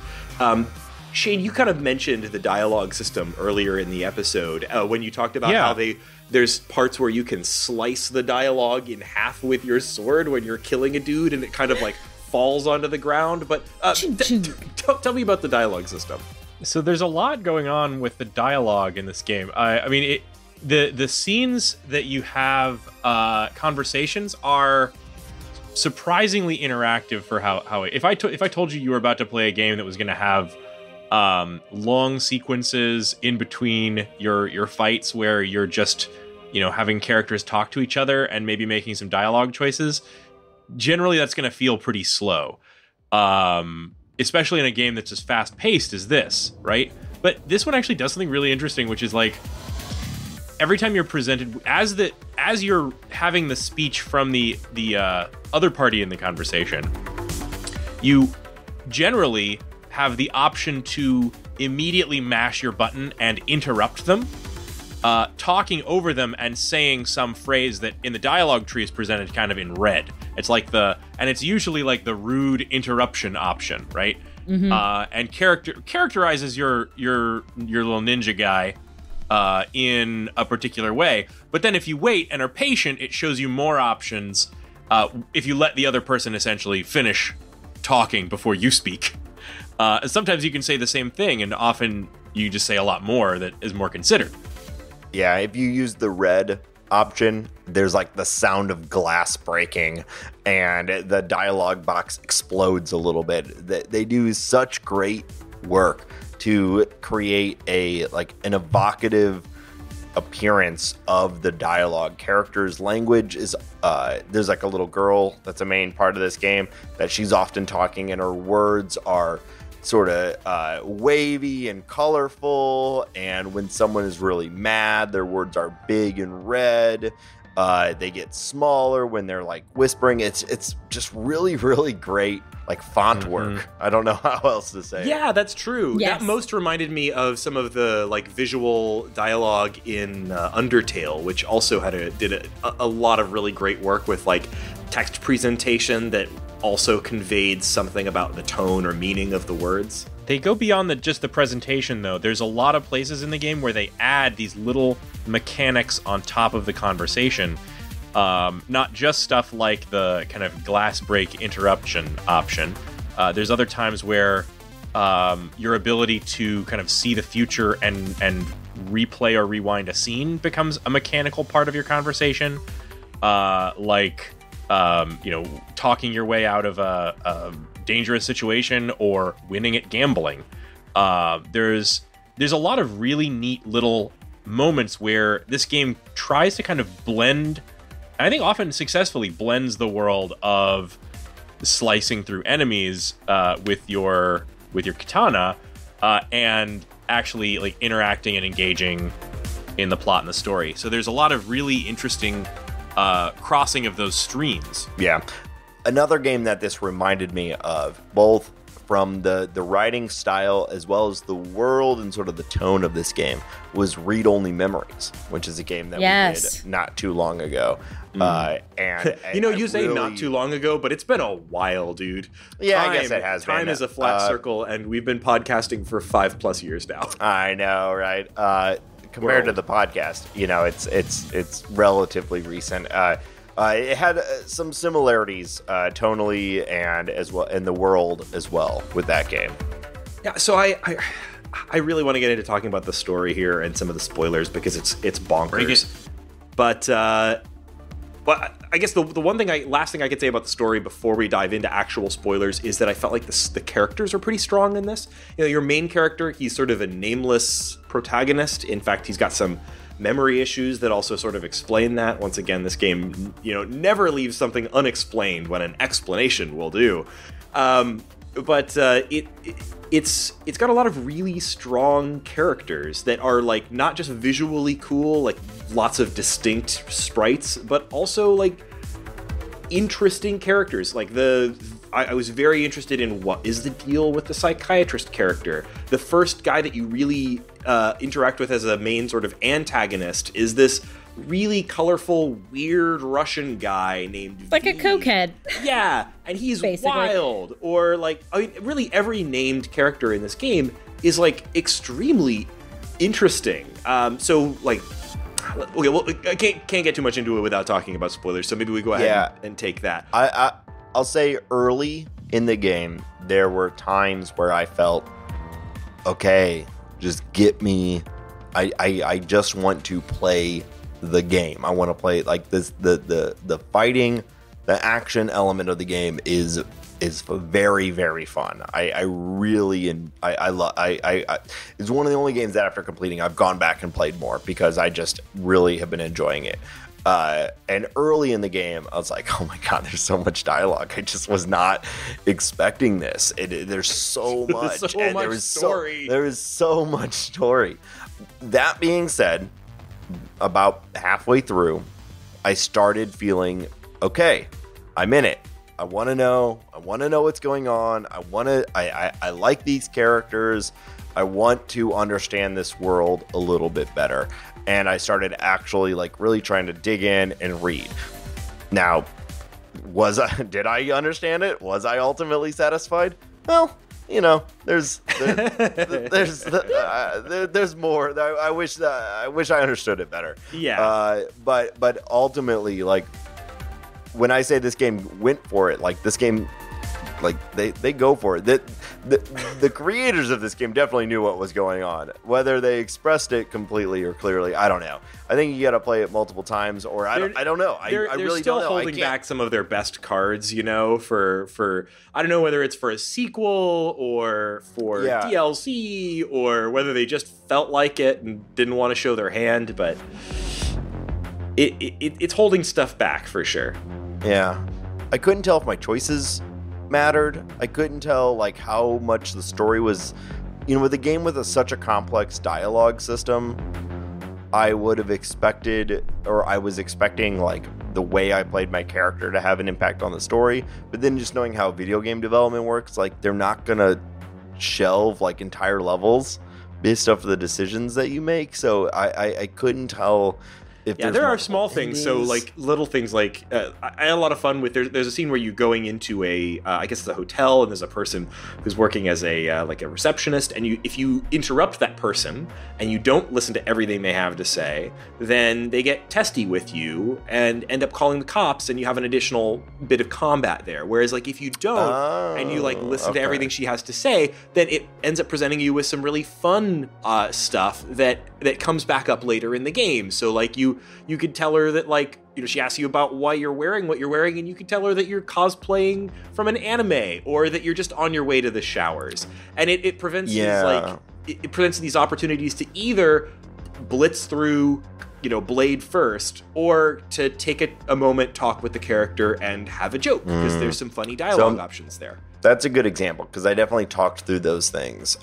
Shane, you kind of mentioned the dialogue system earlier in the episode when you talked about how there's parts where you can slice the dialogue in half with your sword when you're killing a dude, and it kind of like falls onto the ground. But tell me about the dialogue system. So there's a lot going on with the dialogue in this game. I mean, the scenes that you have conversations are surprisingly interactive for how if I told you were about to play a game that was going to have long sequences in between your fights where you're just having characters talk to each other and maybe making some dialogue choices, generally that's going to feel pretty slow, especially in a game that's as fast paced as this, right? But this one actually does something really interesting, which is like, every time you're presented as you're having the speech from the other party in the conversation, you generally have the option to immediately mash your button and interrupt them, talking over them and saying some phrase that in the dialogue tree is presented kind of in red. It's like and it's usually like the rude interruption option, right? Mm-hmm. And characterizes your little ninja guy in a particular way. But then if you wait and are patient, it shows you more options if you let the other person essentially finish talking before you speak. Sometimes you can say the same thing, and often you just say a lot more that is more considered. Yeah, if you use the red option, there's like the sound of glass breaking and the dialogue box explodes a little bit. They do such great work to create an evocative appearance of the dialogue. Characters' language is there's like a little girl that's a main part of this game that she's often talking, and her words are sort of wavy and colorful, and when someone is really mad, their words are big and red. They get smaller when they're like whispering. It's just really, really great, like font work. I don't know how else to say it. Yeah, that's true. Yes. That most reminded me of some of the like visual dialogue in Undertale, which also did a lot of really great work with like text presentation that also conveyed something about the tone or meaning of the words. They go beyond just the presentation, though. There's a lot of places in the game where they add these little mechanics on top of the conversation. Not just stuff like the kind of glass break interruption option. There's other times where your ability to kind of see the future and replay or rewind a scene becomes a mechanical part of your conversation. Talking your way out of a dangerous situation or winning at gambling. There's a lot of really neat little moments where this game tries to kind of blend, and I think often successfully blends, the world of slicing through enemies with your katana and actually like interacting and engaging in the plot and the story. So there's a lot of really interesting crossing of those streams. Yeah. Another game that this reminded me of, both from the writing style as well as the world and sort of the tone of this game, was Read Only Memories, which is a game that we did not too long ago. And you say not too long ago, but it's been a while, dude. Yeah, I guess it has been. Time is a flat circle, and we've been podcasting for 5+ years now. I know, right? Compared to the podcast, it's relatively recent. It had some similarities tonally and as well in the world as well with that game. Yeah, so I really want to get into talking about the story here and some of the spoilers because it's bonkers. But I guess the last thing I could say about the story before we dive into actual spoilers is that I felt like the characters are pretty strong in this. Your main character, he's sort of a nameless protagonist. In fact, he's got some memory issues that also sort of explain that. Once again, this game, never leaves something unexplained when an explanation will do. But it's got a lot of really strong characters that are like not just visually cool, like lots of distinct sprites, but also like interesting characters. Like I was very interested in what is the deal with the psychiatrist character. The first guy that you really interact with as a main sort of antagonist is this really colorful, weird Russian guy named It's like V. a cokehead. Yeah, and he's Basically. wild. Or like, really every named character in this game is like extremely interesting. So like, okay, well, I can't get too much into it without talking about spoilers. So maybe we go ahead and take that. I'll say early in the game, there were times where I felt, okay, just get me. I just want to play the game. I want to play like this. The fighting, the action element of the game is very, very fun. I really love. It's one of the only games that after completing I've gone back and played more because I just really have been enjoying it. And early in the game, I was like, oh my God, there's so much dialogue. I just was not expecting this. There's so much. There is so much story. That being said, about halfway through, I started feeling, okay, I'm in it. I want to know what's going on. I like these characters. I want to understand this world a little bit better. And I started actually like really trying to dig in and read. Now, did I understand it? Was I ultimately satisfied? Well, there's more. I wish I understood it better. Yeah. But ultimately, like, when I say this game went for it, like this game, like they go for it. The creators of this game definitely knew what was going on. Whether they expressed it completely or clearly, I don't know. I think you got to play it multiple times, or I don't know. I really still don't know. Holding back some of their best cards, for I don't know whether it's for a sequel or for DLC or whether they just felt like it and didn't want to show their hand, but it's holding stuff back for sure. Yeah, I couldn't tell if my choices mattered. I couldn't tell like how much the story was, with a game with such a complex dialogue system. I would have expected, or I was expecting, like the way I played my character to have an impact on the story. But then just knowing how video game development works, like they're not gonna shelve like entire levels based off of the decisions that you make. So I couldn't tell. There are small things. So like little things like I had a lot of fun with there's a scene where you're going into I guess it's a hotel, and there's a person who's working as a like a receptionist, and if you interrupt that person and you don't listen to everything they have to say, then they get testy with you and end up calling the cops, and you have an additional bit of combat there. Whereas like if you don't and you like listen to everything she has to say, then it ends up presenting you with some really fun stuff that comes back up later in the game. So like you could tell her that like, she asks you about why you're wearing what you're wearing, and you could tell her that you're cosplaying from an anime, or that you're just on your way to the showers. And it prevents it prevents these opportunities to either blitz through, Blade first, or to take a moment, talk with the character, and have a joke, because there's some funny dialogue options there. That's a good example, because I definitely talked through those things.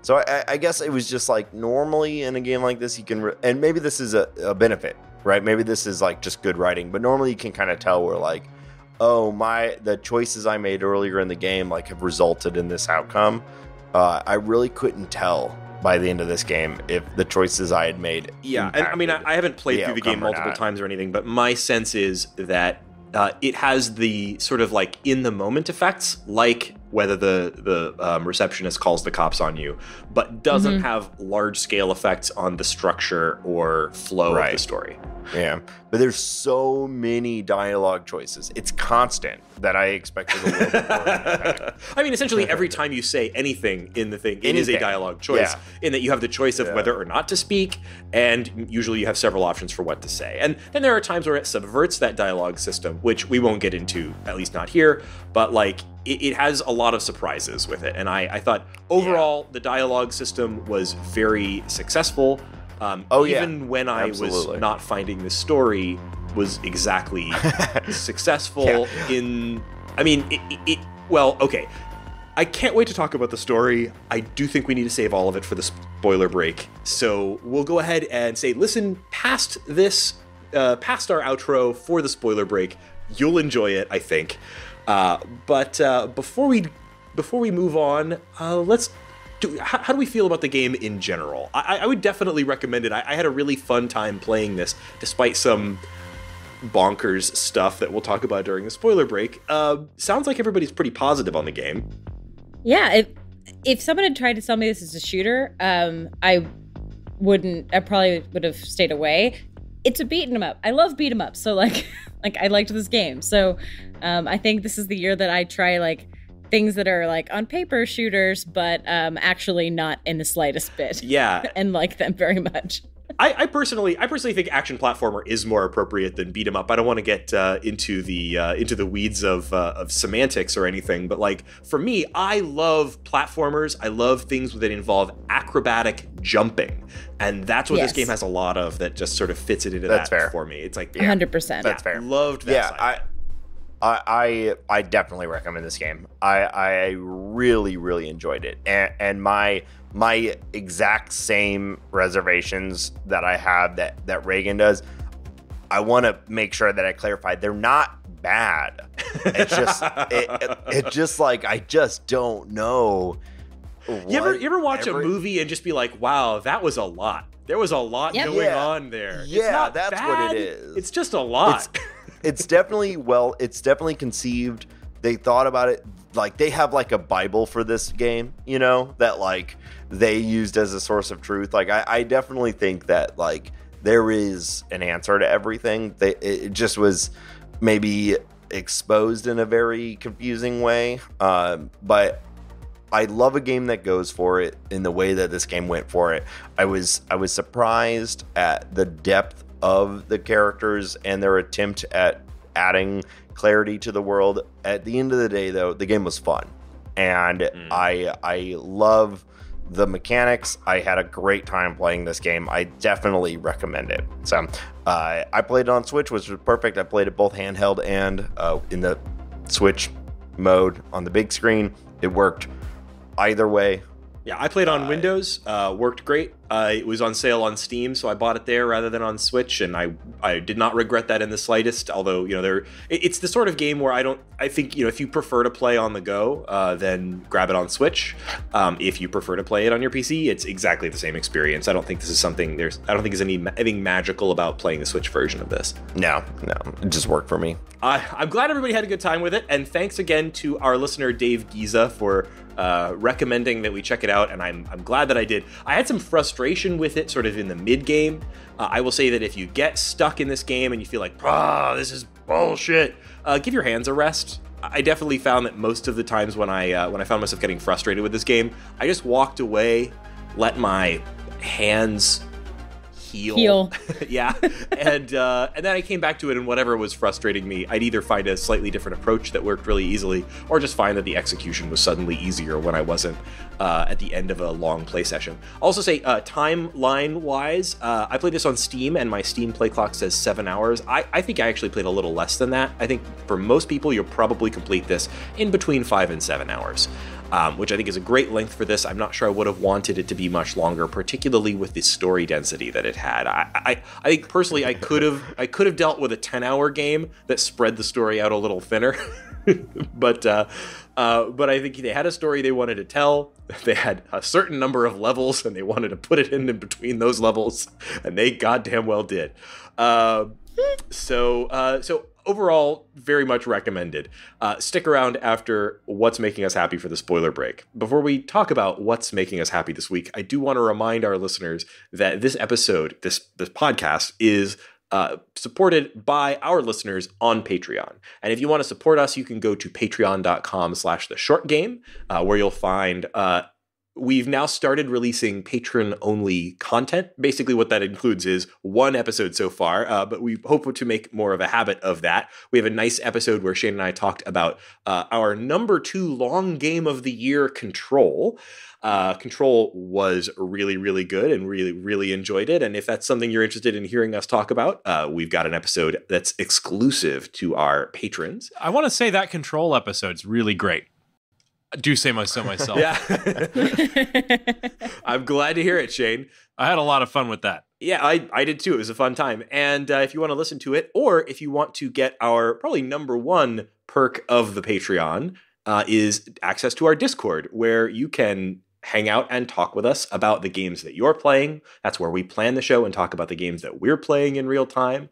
So I guess it was just like normally in a game like this, you can, and maybe this is a benefit, right? Maybe this is like just good writing, but normally you can kind of tell where like, the choices I made earlier in the game like have resulted in this outcome. I really couldn't tell by the end of this game if the choices I had made. Yeah, and I mean, I haven't played through the game multiple times or anything, but my sense is that it has the sort of like in the moment effects, like whether the receptionist calls the cops on you, but doesn't have large scale effects on the structure or flow of the story. Yeah, but there's so many dialogue choices. It's constant that I expected a little bit more. I mean, essentially every time you say anything in the thing, it is a dialogue choice, in that you have the choice of whether or not to speak, and usually you have several options for what to say. And then there are times where it subverts that dialogue system, which we won't get into, at least not here, but like it has a lot of surprises with it. And I thought overall the dialogue system was very successful. Even when I was not finding the story was exactly successful in... I mean, okay. I can't wait to talk about the story. I do think we need to save all of it for the spoiler break. So we'll go ahead and say, listen past this, past our outro for the spoiler break. You'll enjoy it, I think. But before we move on, how do we feel about the game in general? I would definitely recommend it. I had a really fun time playing this, despite some bonkers stuff that we'll talk about during the spoiler break. Sounds like everybody's pretty positive on the game. Yeah, if someone had tried to tell me this is a shooter, I probably would have stayed away. It's a beat 'em up. I love beat 'em up, so like I liked this game. So I think this is the year that I try like things that are like on paper shooters, but actually not in the slightest bit. Yeah, and like them very much. I personally think action platformer is more appropriate than beat 'em up. I don't want to get into the weeds of semantics or anything, but like for me, I love platformers. I love things that involve acrobatic jumping, and that's what this game has a lot of. That just sort of fits it into that for me. It's like 100%. That's fair. Loved that. Yeah, I definitely recommend this game. I really, really enjoyed it, and my exact same reservations that I have that Reagan does, I want to make sure that I clarify they're not bad. It's just it's just like I just don't know. You ever watch a movie and just be like, wow, that was a lot. There was a lot going on there. Yeah, that's bad. What it is. It's just a lot. It's definitely conceived. They thought about it. Like they have like a Bible for this game, that like they used as a source of truth. Like I definitely think that like there is an answer to everything. It just was maybe exposed in a very confusing way. But I love a game that goes for it in the way that this game went for it. I was surprised at the depth of the characters and their attempt at adding clarity to the world. At the end of the day, though, the game was fun, and I love the mechanics. I had a great time playing this game. I definitely recommend it. So I played it on Switch, which was perfect. I played it both handheld and in the Switch mode on the big screen. It worked either way. Yeah, I played on Windows, worked great. It was on sale on Steam, so I bought it there rather than on Switch, and I did not regret that in the slightest. Although, it's the sort of game where I think, if you prefer to play on the go, then grab it on Switch. If you prefer to play it on your PC, it's exactly the same experience. I don't think this is something, I don't think there's anything magical about playing the Switch version of this. No, it just worked for me. I'm glad everybody had a good time with it, and thanks again to our listener Dave Giza for recommending that we check it out, and I'm glad that I did. I had some frustration with it sort of in the mid-game. I will say that if you get stuck in this game and you feel like, this is bullshit, give your hands a rest. I definitely found that most of the times when I found myself getting frustrated with this game, I just walked away, let my hands heal. Yeah. And then I came back to it, and whatever was frustrating me, I'd either find a slightly different approach that worked really easily, or just find that the execution was suddenly easier when I wasn't at the end of a long play session. I'll also say, timeline-wise, I played this on Steam, and my Steam play clock says 7 hours. I think I actually played a little less than that. I think for most people, you'll probably complete this in between 5 and 7 hours. Which I think is a great length for this. I'm not sure I would have wanted it to be much longer, particularly with the story density that it had. I think personally I could have dealt with a 10-hour game that spread the story out a little thinner. But I think they had a story they wanted to tell. They had a certain number of levels, and they wanted to put it in between those levels, and they goddamn well did. So overall, very much recommended. Stick around after what's making us happy for the spoiler break. Before we talk about what's making us happy this week, I do want to remind our listeners that this episode, this podcast, is supported by our listeners on Patreon. And if you want to support us, you can go to patreon.com/theshortgame, where you'll find we've now started releasing patron-only content. Basically, what that includes is one episode so far, but we hope to make more of a habit of that. We have a nice episode where Shane and I talked about our number 2 long game of the year, Control. Control was really, really good, and really, really enjoyed it. And if that's something you're interested in hearing us talk about, we've got an episode that's exclusive to our patrons. I want to say that Control episode's really great. I do say so myself. Yeah. I'm glad to hear it, Shane. I had a lot of fun with that. Yeah, I did too. It was a fun time. And if you want to listen to it, or if you want to get our probably number 1 perk of the Patreon, is access to our Discord, where you can hang out and talk with us about the games that you're playing. That's where we plan the show and talk about the games that we're playing in real time.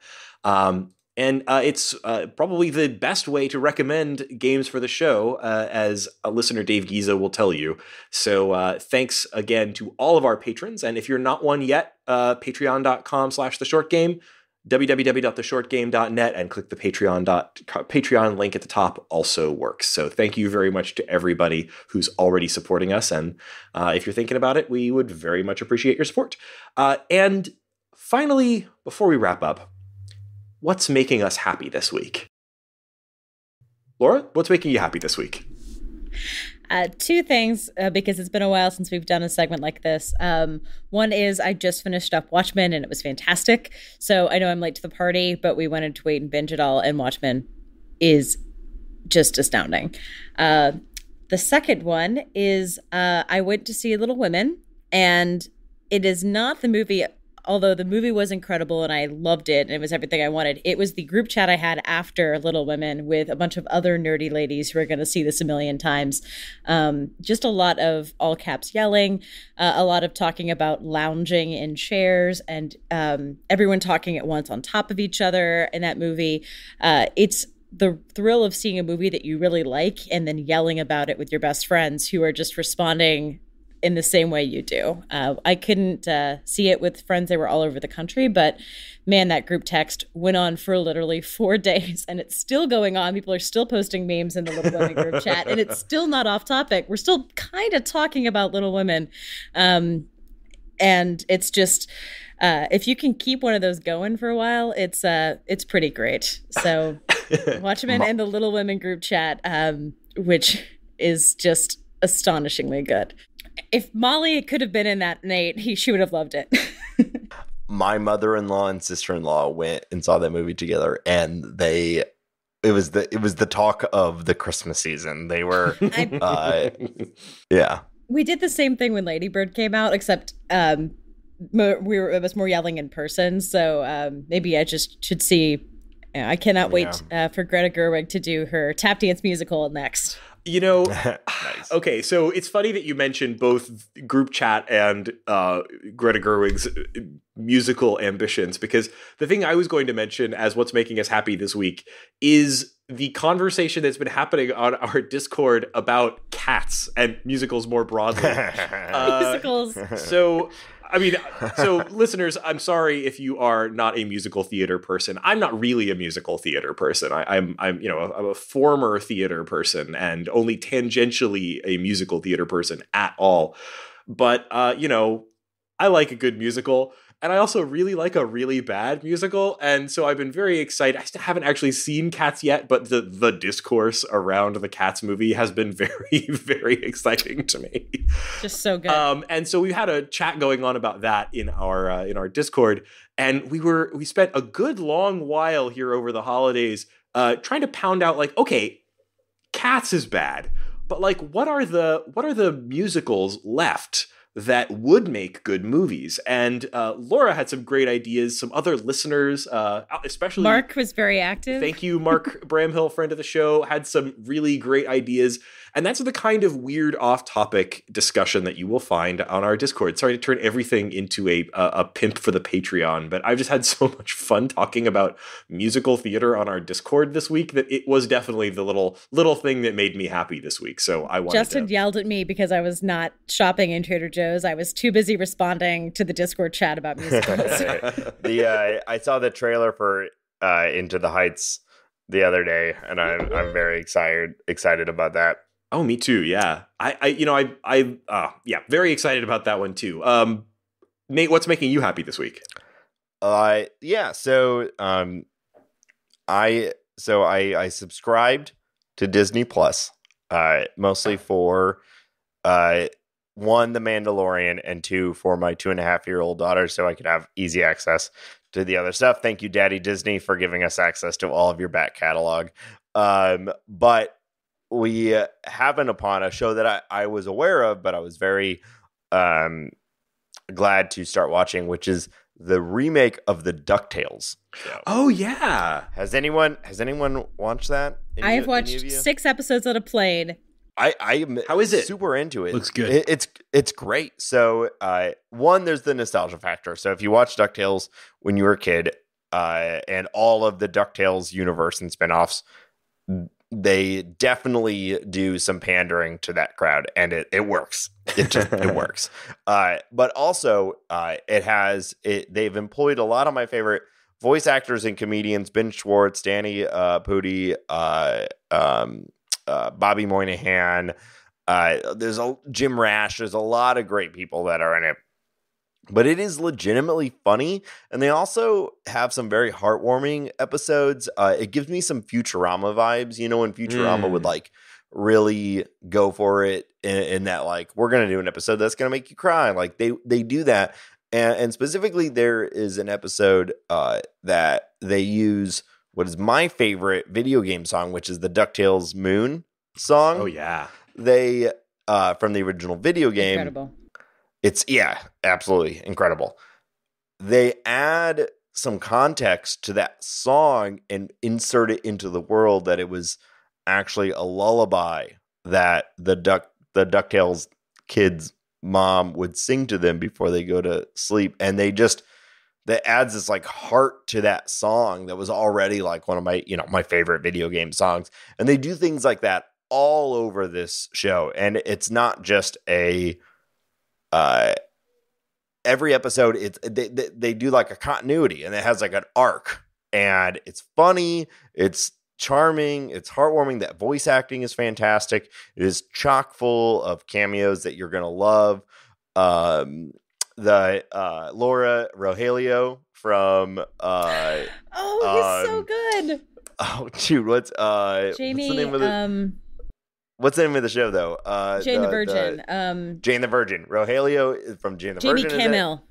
And it's probably the best way to recommend games for the show, as a listener Dave Giza will tell you. So thanks again to all of our patrons. And if you're not one yet, patreon.com/theshortgame, www.theshortgame.net, and click the Patreon link at the top also works. So thank you very much to everybody who's already supporting us. And if you're thinking about it, we would very much appreciate your support. And finally, before we wrap up, what's making us happy this week? Laura, what's making you happy this week? 2 things, because it's been a while since we've done a segment like this. One is I just finished up Watchmen, and it was fantastic. So I know I'm late to the party, but we wanted to wait and binge it all, and Watchmen is just astounding. The second one is I went to see Little Women, and it is not the movie. Although the movie was incredible and I loved it and it was everything I wanted, it was the group chat I had after Little Women with a bunch of other nerdy ladies who are going to see this a million times. Just a lot of all caps yelling, a lot of talking about lounging in chairs, and everyone talking at once on top of each other in that movie. It's the thrill of seeing a movie that you really like and then yelling about it with your best friends who are just responding in the same way you do. I couldn't see it with friends that were all over the country, but man, that group text went on for literally 4 days, and it's still going on. People are still posting memes in the Little Women group chat, and it's still not off topic. We're still kind of talking about Little Women. And it's just, if you can keep one of those going for a while, it's pretty great. So Watchmen and the Little Women group chat, which is just astonishingly good. If Molly could have been in that, Nate, she would have loved it. My mother-in-law and sister-in-law went and saw that movie together, and they it was the talk of the Christmas season. They were, yeah. We did the same thing when Lady Bird came out, except it was more yelling in person. So maybe I just should see. I cannot wait for Greta Gerwig to do her tap dance musical next. You know, Nice. okay, so it's funny that you mentioned both group chat and Greta Gerwig's musical ambitions, because the thing I was going to mention as what's making us happy this week is the conversation that's been happening on our Discord about cats and musicals more broadly. Musicals. So listeners, I'm sorry if you are not a musical theater person. I'm not really a musical theater person. I'm I'm a former theater person and only tangentially a musical theater person at all. But I like a good musical. And I also really like a really bad musical. And so I've been very excited. I still haven't actually seen Cats yet, but the discourse around the Cats movie has been very, very exciting to me. Just so good. And so we had a chat going on about that in our Discord. And we spent a good long while here over the holidays trying to pound out, like, okay, Cats is bad, but like what are the musicals left that would make good movies? And Laura had some great ideas. Some other listeners, especially Mark was very active. Thank you, Mark Bramhill, friend of the show, had some really great ideas. And that's the kind of weird off-topic discussion that you will find on our Discord. Sorry to turn everything into a pimp for the Patreon, but I've just had so much fun talking about musical theater on our Discord this week that it was definitely the little thing that made me happy this week. So I wanted Justin yelled at me because I was not shopping in Trader Joe's. I was too busy responding to the Discord chat about musicals. I saw the trailer for Into the Heights the other day, and I'm very excited about that. Oh, me too. Yeah. Very excited about that one too. Nate, what's making you happy this week? So I subscribed to Disney Plus, mostly for one, The Mandalorian, and two, for my 2.5-year-old daughter, so I could have easy access to the other stuff. Thank you, Daddy Disney, for giving us access to all of your back catalog. But we happen upon a show that I was aware of, but I was very glad to start watching, which is the remake of the DuckTales show. Oh yeah. Has anyone watched that? I have watched 6 episodes that have played. How is it? Super into it. Looks good. It's great. So one, there's the nostalgia factor. So if you watched DuckTales when you were a kid, and all of the DuckTales universe and spinoffs, they definitely do some pandering to that crowd, and it works. It works. But also, they've employed a lot of my favorite voice actors and comedians: Ben Schwartz, Danny Pudi, Bobby Moynihan. There's Jim Rash. There's a lot of great people that are in it. But it is legitimately funny, and they also have some very heartwarming episodes. It gives me some Futurama vibes, when Futurama would like really go for it in that, like, we're going to do an episode that's going to make you cry. Like they do that. And specifically, there is an episode that they use what is my favorite video game song, which is the DuckTales Moon song. Oh, yeah. They, from the original video game. Incredible. It's, absolutely incredible. They add some context to that song and insert it into the world that it was actually a lullaby that the DuckTales kids' mom would sing to them before they go to sleep. And that adds this like heart to that song that was already like one of my, my favorite video game songs. And they do things like that all over this show. And it's not just every episode, they do like a continuity, and it has like an arc, and it's funny, it's charming, it's heartwarming. That voice acting is fantastic. It is chock full of cameos that you're gonna love. The Laura Rogelio from he's so good. Oh shoot, what's Jamie, what's the name of the What's the name of the show, though? Jane the Virgin. Jane the Virgin. Rogelio is from Jane the Jamie Virgin. Camille.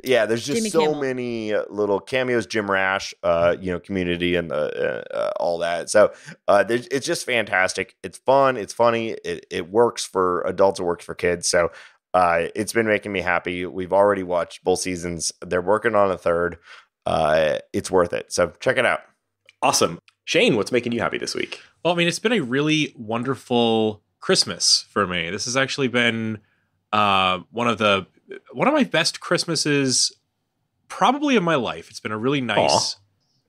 Yeah, there's just Jimmy so Kimmel. many little cameos. Jim Rash, Community, and all that. So it's just fantastic. It's fun. It's funny. It works for adults. It works for kids. So it's been making me happy. We've already watched both seasons. They're working on a third. It's worth it. So check it out. Awesome. Shane, what's making you happy this week? Well, I mean, it's been a really wonderful Christmas for me. This has actually been one of my best Christmases probably of my life. It's been a really nice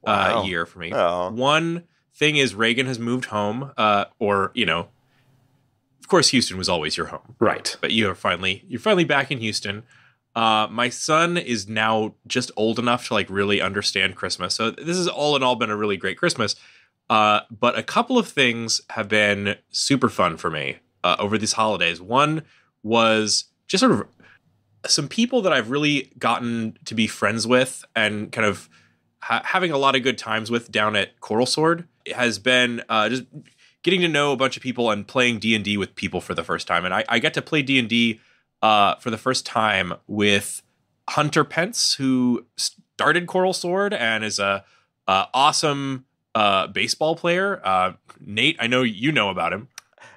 Wow. year for me. Aw. One thing is Reagan has moved home, of course, Houston was always your home, Right. but you're finally back in Houston. My son is now just old enough to like really understand Christmas. So this has all in all been a really great Christmas. But a couple of things have been super fun for me over these holidays. One was just sort of some people that I've really gotten to be friends with and kind of having a lot of good times with down at Coral Sword. It has been just getting to know a bunch of people and playing D&D with people for the first time. And I get to play D&D for the first time with Hunter Pence, who started Coral Sword and is a awesome baseball player. Nate, I know you know about him.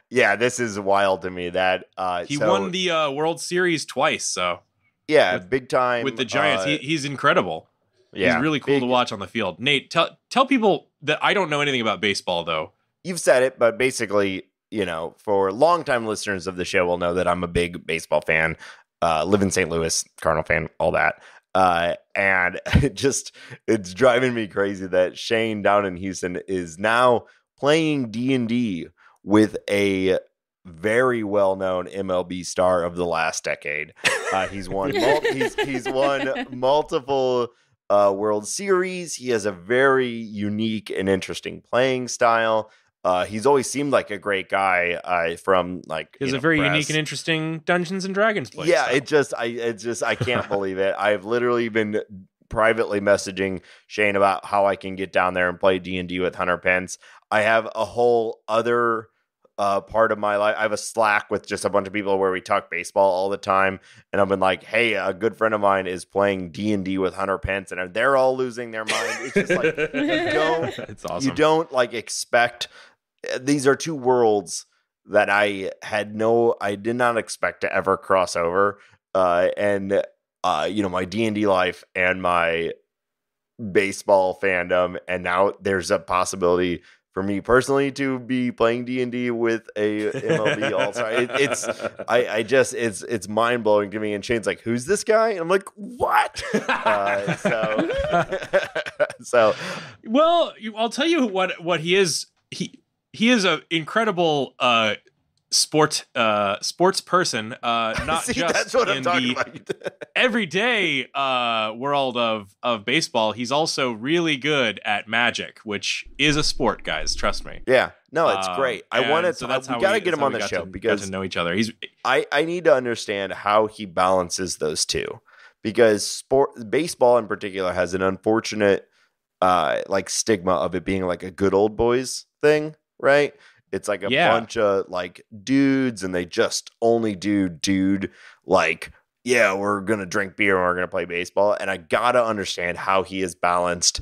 Yeah, this is wild to me that He won the World Series twice. So big time with the Giants. He's incredible. Yeah, he's really cool to watch on the field. Nate, tell people that I don't know anything about baseball, though. You've said it, but basically, for longtime listeners of the show will know that I'm a big baseball fan. Live in St. Louis, Cardinal fan, all that. And it's driving me crazy that Shane down in Houston is now playing D&D with a very well-known MLB star of the last decade. He's won he's won multiple World Series. He has a very unique and interesting playing style. He's always seemed like a great guy from like. He has a very unique and interesting Dungeons and Dragons play. Yeah, I can't believe it. I've literally been privately messaging Shane about how I can get down there and play D&D with Hunter Pence. I have a whole other part of my life. I have a Slack with just a bunch of people where we talk baseball all the time, and I've been like, hey, a good friend of mine is playing D&D with Hunter Pence, and they're all losing their mind. It's just like it's awesome. You don't like expect. These are two worlds that I did not expect to ever cross over. And my D&D life and my baseball fandom, and now there's a possibility for me personally to be playing D&D with a MLB All-Star. It's mind blowing to me. And Shane's like, "Who's this guy?" And I'm like, "What?" Well, I'll tell you what he is. He is an incredible sports person, not See, just that's what I'm in talking the about. everyday world of baseball. He's also really good at Magic, which is a sport, guys. Trust me. Yeah, no, it's great. I wanted to. That's we got to get him on the show because got to know each other. I need to understand how he balances those two, because baseball in particular has an unfortunate stigma of it being like a good old boys thing, right? It's like a bunch of like dudes, and they just only do dude like, yeah, we're gonna drink beer and we're gonna play baseball. And I gotta understand how he has balanced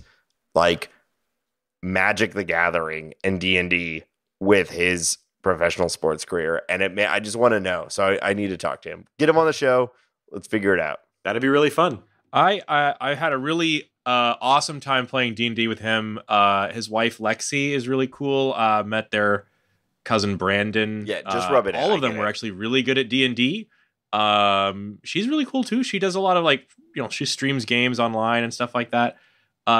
like Magic the Gathering and D&D with his professional sports career. And I just want to know. So I need to talk to him. Get him on the show. Let's figure it out. That'd be really fun. I had a really awesome time playing D&D with him. His wife Lexi is really cool. Met their cousin Brandon. Yeah, just rub it in. All of them were actually really good at D&D. She's really cool too. She does a lot of she streams games online and stuff like that.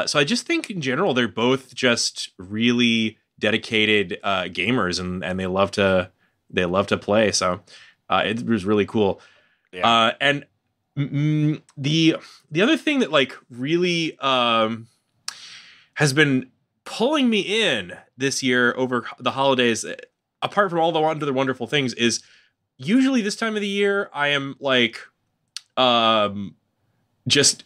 So I just think in general they're both just really dedicated gamers, and they love to play. So it was really cool. Yeah. And the other thing that really has been pulling me in this year over the holidays, apart from all the other wonderful things, is usually this time of the year I am just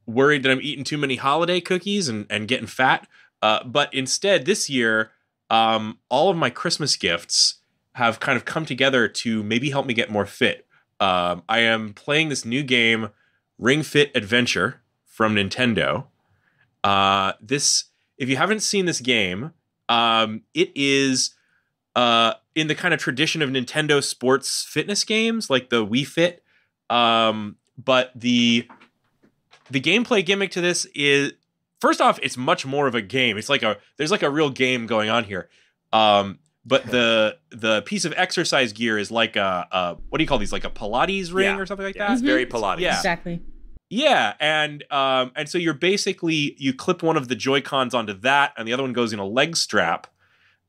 worried that I'm eating too many holiday cookies and getting fat. But instead this year, all of my Christmas gifts have kind of come together to maybe help me get more fit. I am playing this new game Ring Fit Adventure from Nintendo. This, if you haven't seen this game, it is in the kind of tradition of Nintendo sports fitness games, like the Wii Fit. But the gameplay gimmick to this is, first off, it's much more of a game. It's like there's like a real game going on here. But the piece of exercise gear is like a what do you call these? Like a Pilates ring or something like that? It's very Pilates. Yeah. Exactly. Yeah, and so you're basically, you clip one of the Joy-Cons onto that, and the other one goes in a leg strap,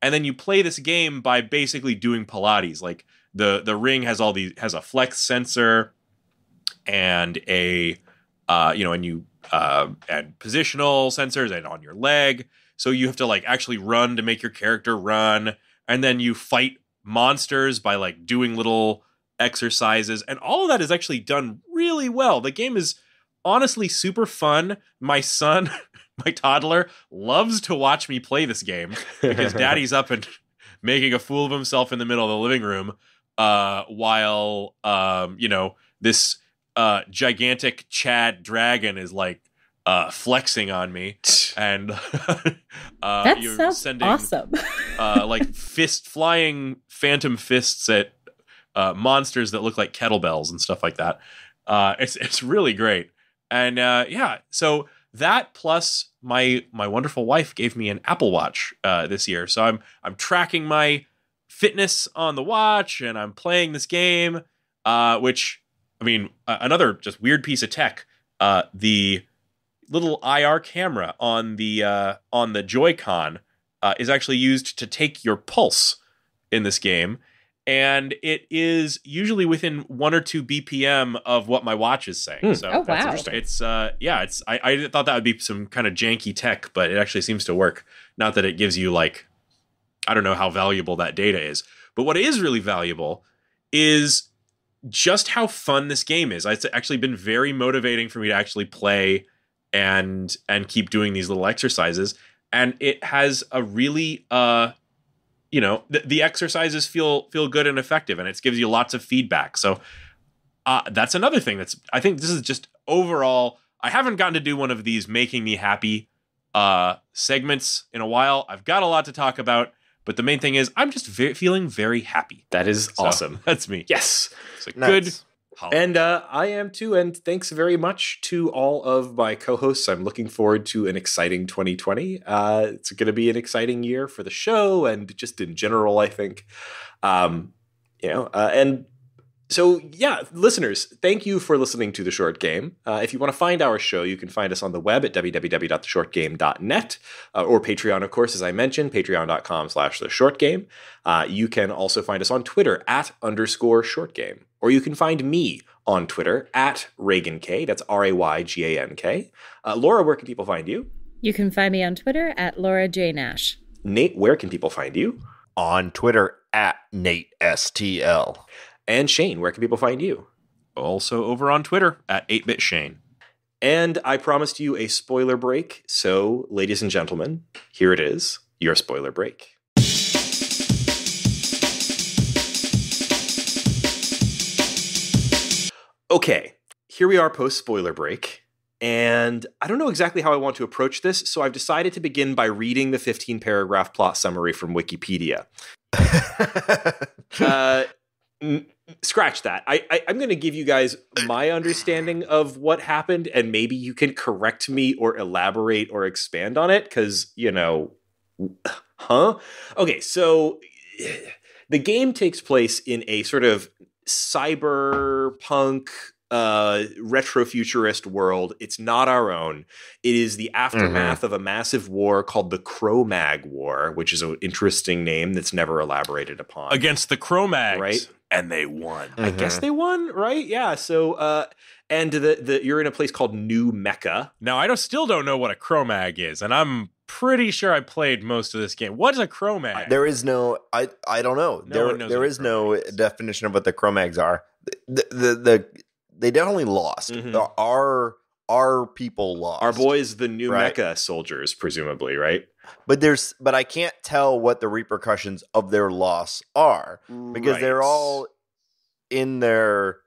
and then you play this game by basically doing Pilates. Like the ring has a flex sensor and and positional sensors and on your leg. So you have to like actually run to make your character run, and then you fight monsters by like doing little exercises, and all of that is actually done really well. The game is honestly super fun. My son, my toddler, loves to watch me play this game because daddy's up and making a fool of himself in the middle of the living room while this gigantic Chad dragon is like flexing on me, and That you're sounds sending awesome. like flying phantom fists at monsters that look like kettlebells and stuff like that. It's really great. And so that plus my wonderful wife gave me an Apple Watch this year. So I'm tracking my fitness on the watch, and I'm playing this game, which, I mean, another just weird piece of tech. The little IR camera on the Joy-Con is actually used to take your pulse in this game. And it is usually within 1 or 2 BPM of what my watch is saying. So Oh, that's wow. interesting. It's I thought that would be some kind of janky tech, but it actually seems to work. Not that it gives you like, I don't know how valuable that data is, but what is really valuable is just how fun this game is. It's actually been very motivating for me to actually play and keep doing these little exercises. And it has a really the exercises feel good and effective, and it gives you lots of feedback. So that's another thing I think this is just overall, I haven't gotten to do one of these making me happy segments in a while. I've got a lot to talk about, but the main thing is I'm just feeling very happy. That is awesome. That's me. Yes. It's a Nice. good holiday. And I am too, and thanks very much to all of my co-hosts. I'm looking forward to an exciting 2020. It's going to be an exciting year for the show and just in general, I think. And so, yeah, listeners, thank you for listening to The Short Game. If you want to find our show, you can find us on the web at www.theshortgame.net or Patreon, of course, as I mentioned, patreon.com/theshortgame. You can also find us on Twitter @_shortgame. Or you can find me on Twitter @RayganK. That's RayGank. Laura, where can people find you? You can find me on Twitter @LauraJNash. Nate, where can people find you? On Twitter @NateSTL. And Shane, where can people find you? Also over on Twitter @8bitshane. And I promised you a spoiler break. So, ladies and gentlemen, here it is, your spoiler break. Okay, here we are post-spoiler break, and I don't know exactly how I want to approach this, so I've decided to begin by reading the 15-paragraph plot summary from Wikipedia. Scratch that. I'm going to give you guys my understanding of what happened, and maybe you can correct me or elaborate or expand on it, because, Okay, so the game takes place in a sort of cyberpunk retrofuturist world. It's not our own. It is the aftermath of a massive war called the Cro-Mag War, which is an interesting name that's never elaborated upon. Against the Cro-Mags. Right. And they won. I guess they won, right? Yeah. So, and you're in a place called New Mecca. Now, I still don't know what a Cro-Mag is, and I'm pretty sure I played most of this game. What is a Cro-Mag? There is no, I don't know. No one knows there what is no Cro-Mag is. definition of what the Cro-Mags are. They definitely lost. Our people lost. Our boys, the New Right. Mecca soldiers, presumably, right? But I can't tell what the repercussions of their loss are because they're Right. all in their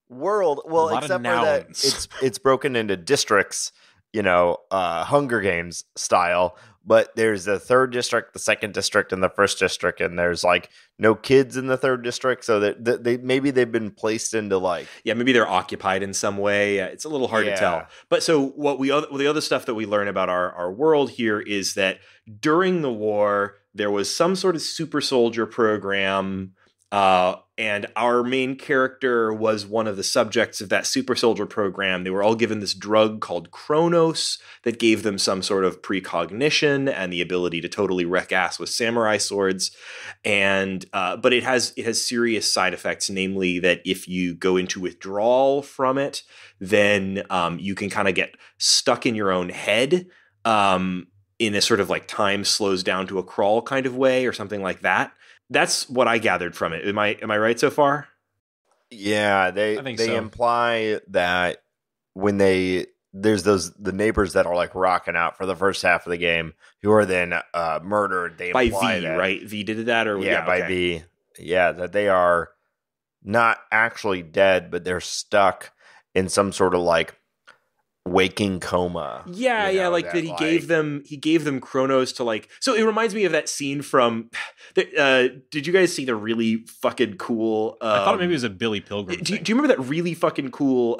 world. Well, lot of except for that nouns. it's broken into districts, Hunger Games style. But there's the third district, the second district, and the first district, and there's like no kids in the third district, so that they've been placed into like Yeah, maybe they're occupied in some way. It's a little hard to tell. But so the other stuff that we learn about our world here is that during the war there was some sort of super soldier program, and our main character was one of the subjects of that super soldier program. They were all given this drug called Kronos that gave them some sort of precognition and the ability to totally wreck ass with samurai swords. And but it has serious side effects, namely that if you go into withdrawal from it, then you can kind of get stuck in your own head, in a sort of like time slows down to a crawl kind of way or something like that. That's what I gathered from it. Am I right so far? Yeah, they imply that when there's the neighbors that are like rocking out for the first half of the game who are then murdered. They by imply V, that, right? V did that, or by V. Yeah, that they are not actually dead, but they're stuck in some sort of like waking coma. Like that he gave them Kronos to like. So it reminds me of that scene from did you guys see the really fucking cool I thought maybe it was a Billy Pilgrim do you remember that really fucking cool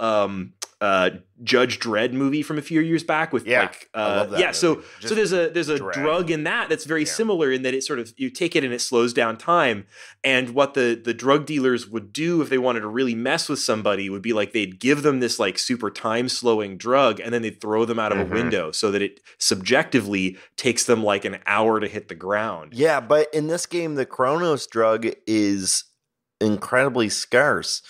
Judge Dredd movie from a few years back with I love that movie. So there's a drug in that's very similar in that it sort of, you take it and it slows down time. And what the drug dealers would do if they wanted to really mess with somebody would be like they'd give them this like super time slowing drug and then they'd throw them out of a window so that it subjectively takes them like an hour to hit the ground. Yeah, but in this game the Kronos drug is incredibly scarce,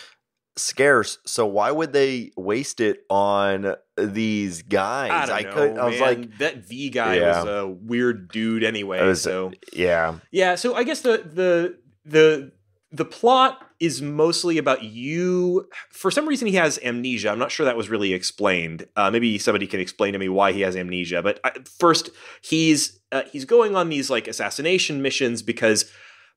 so why would they waste it on these guys? I was like, that V guy was a weird dude anyway. So I guess the plot is mostly about you. For some reason he has amnesia. I'm not sure that was really explained. Maybe somebody can explain to me why he has amnesia. But first he's going on these like assassination missions because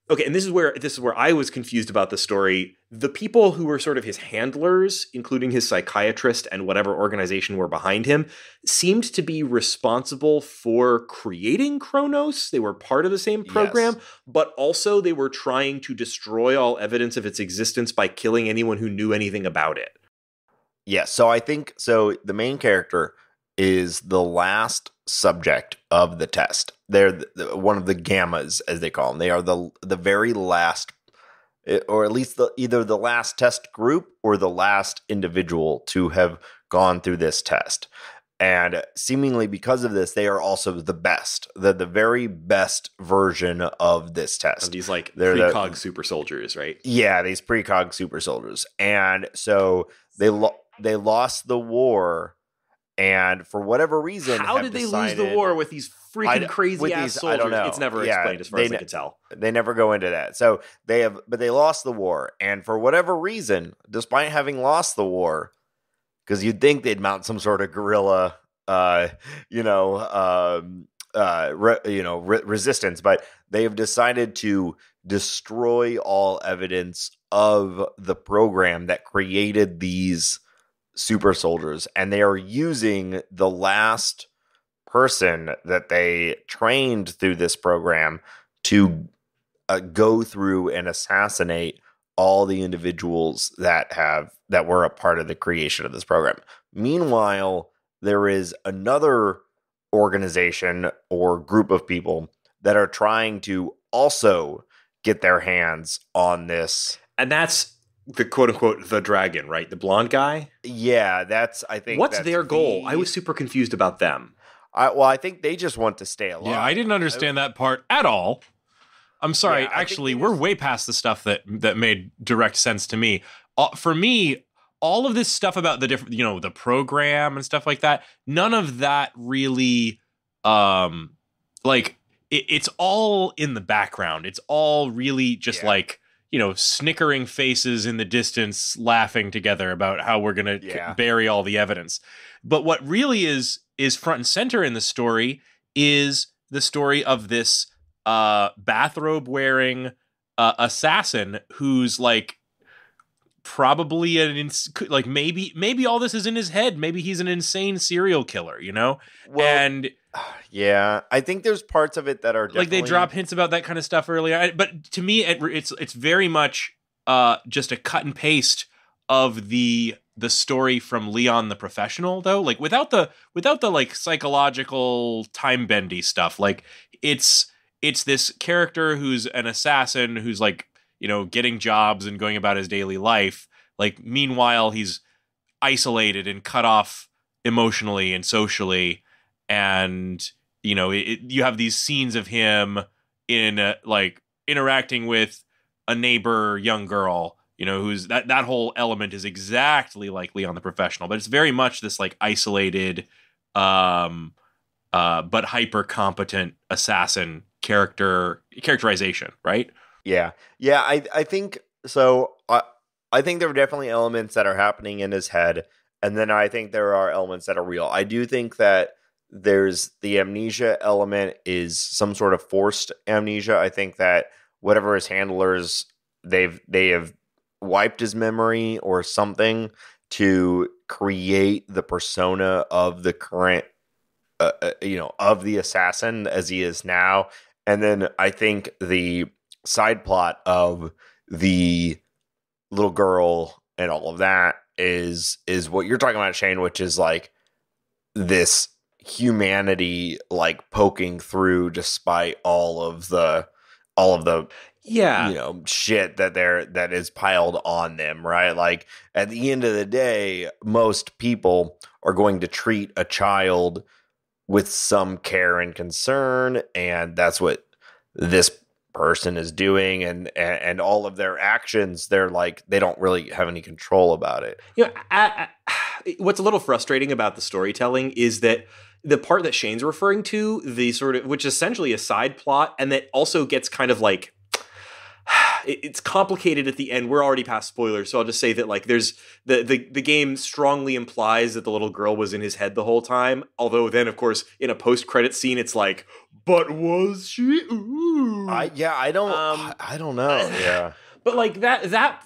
and this is where I was confused about the story. The people who were sort of his handlers, including his psychiatrist and whatever organization were behind him, seemed to be responsible for creating Kronos. They were part of the same program, but also they were trying to destroy all evidence of its existence by killing anyone who knew anything about it. Yeah, so I think the main character is the last subject of the test. They're one of the gammas, as they call them. They are the very last, or at least either the last test group or the last individual to have gone through this test. And seemingly because of this, they are also the best, the very best version of this test. Of these like precog super soldiers, right? Yeah, these precog super soldiers. And so they lost the war. And for whatever reason, how did they lose the war with these freaking crazy ass soldiers? I don't know. It's never explained as far as I can tell. They never go into that. So but they lost the war, and for whatever reason, despite having lost the war, because you'd think they'd mount some sort of guerrilla, resistance, but they have decided to destroy all evidence of the program that created these super soldiers, and they are using the last person that they trained through this program to go through and assassinate all the individuals that were a part of the creation of this program. Meanwhile, there is another organization or group of people that are trying to also get their hands on this, and that's the quote-unquote the dragon, right? The blonde guy? Yeah, I think what's their goal? I was super confused about them. I think they just want to stay alive. Yeah, I didn't understand that part at all. I'm sorry. Actually, we're way past the stuff that made direct sense to me. For me, all of this stuff about the different, the program and stuff like that, none of that really, it's all in the background. It's all really just snickering faces in the distance, laughing together about how we're going to bury all the evidence. But what really is front and center in the story is the story of this bathrobe wearing assassin who's like probably like maybe all this is in his head. Maybe he's an insane serial killer, you know? Well, and yeah, I think there's parts of it that are like they drop hints about that kind of stuff earlier. But to me, it's very much just a cut and paste of the story from Leon the Professional, though. Like without the like psychological time bendy stuff. Like it's this character who's an assassin who's like, you know, getting jobs and going about his daily life. Like meanwhile, he's isolated and cut off emotionally and socially, and you know, you have these scenes of him in like interacting with a neighbor young girl, you know, who's that whole element is exactly like Leon the Professional, but it's very much this like isolated but hyper competent assassin characterization, right? Yeah. I think so. I think there are definitely elements that are happening in his head, and then I think there are elements that are real. I do think that there's the amnesia element is some sort of forced amnesia. I think that whatever his handlers, they have wiped his memory or something to create the persona of the current of the assassin as he is now. And then I think the side plot of the little girl and all of that is what you're talking about, Shane, which is like this humanity like poking through despite all of the shit that is piled on them, right? Like at the end of the day, most people are going to treat a child with some care and concern, and that's what this person is doing, and all of their actions, they're like they don't really have any control about it. You know, what's a little frustrating about the storytelling is that the part that Shane's referring to, the sort of, which is essentially a side plot, and that also gets kind of like, it's complicated at the end. We're already past spoilers, so I'll just say that like there's the game strongly implies that the little girl was in his head the whole time. Although then, of course, in a post-credit scene, it's like, but was she? Ooh. I don't know. Yeah, but like that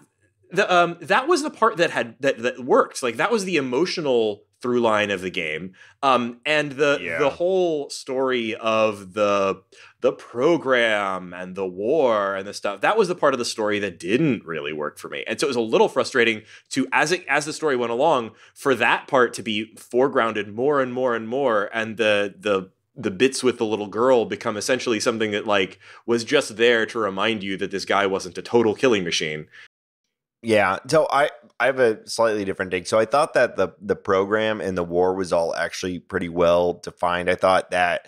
was the part that worked. Like that was the emotional through line of the game, and the whole story of the program and the war and the stuff, that was the part of the story that didn't really work for me. And so it was a little frustrating to, as the story went along, for that part to be foregrounded more and more and more, and the bits with the little girl become essentially something that like was just there to remind you that this guy wasn't a total killing machine. Yeah, so I have a slightly different take. So I thought that the program and the war was all actually pretty well defined. I thought that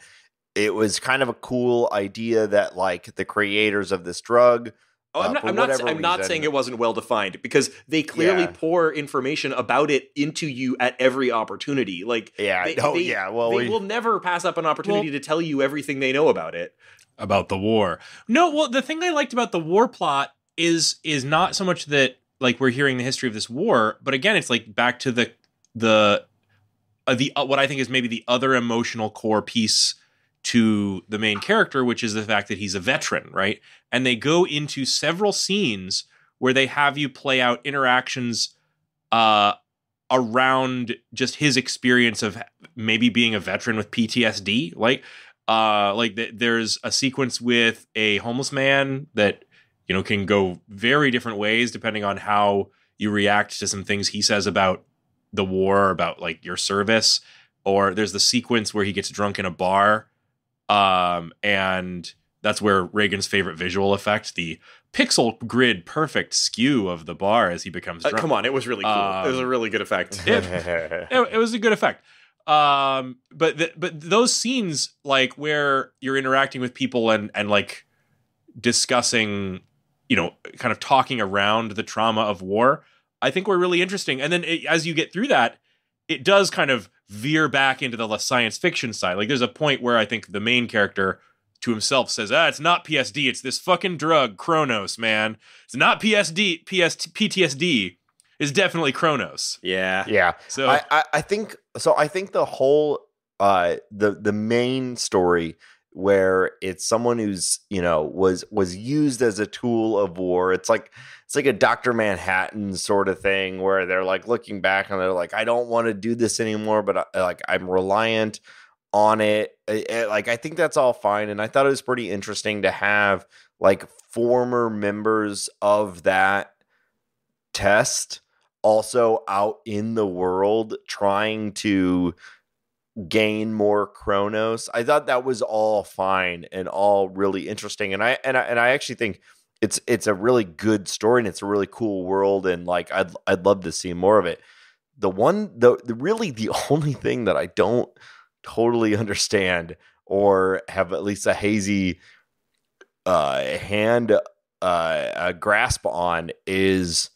it was kind of a cool idea that like the creators of this drug. I'm not saying it wasn't well defined, because they clearly pour information about it into you at every opportunity. Like they will never pass up an opportunity to tell you everything they know about it. About the war. No, well, the thing I liked about the war plot is not so much that like we're hearing the history of this war, but again, it's like back to the what I think is maybe the other emotional core piece to the main character, which is the fact that he's a veteran, right? And they go into several scenes where they have you play out interactions around just his experience of maybe being a veteran with PTSD. There's a sequence with a homeless man that, you know, can go very different ways depending on how you react to some things he says about the war, about like your service. Or there's the sequence where he gets drunk in a bar. And that's where Reagan's favorite visual effect, the pixel grid perfect skew of the bar as he becomes drunk. Come on, it was really cool. It was a really good effect. It was a good effect. But those scenes, like where you're interacting with people and like discussing, you know, kind of talking around the trauma of war, I think were really interesting. And then as you get through that, it does kind of veer back into the science fiction side. Like there's a point where I think the main character to himself says, it's not PSD, it's this fucking drug, Kronos, man. It's not PTSD. It's definitely Kronos. Yeah. So I think the whole the main story where it's someone who's, was used as a tool of war. It's like a Dr. Manhattan sort of thing where they're like looking back and they're like, I don't want to do this anymore, but I'm reliant on it. Like, I think that's all fine. And I thought it was pretty interesting to have like former members of that test also out in the world trying to gain more Chronos. I thought that was all fine and all really interesting. And I actually think it's a really good story and it's a really cool world. And like, I'd love to see more of it. The really the only thing that I don't totally understand or have at least a hazy hand grasp on is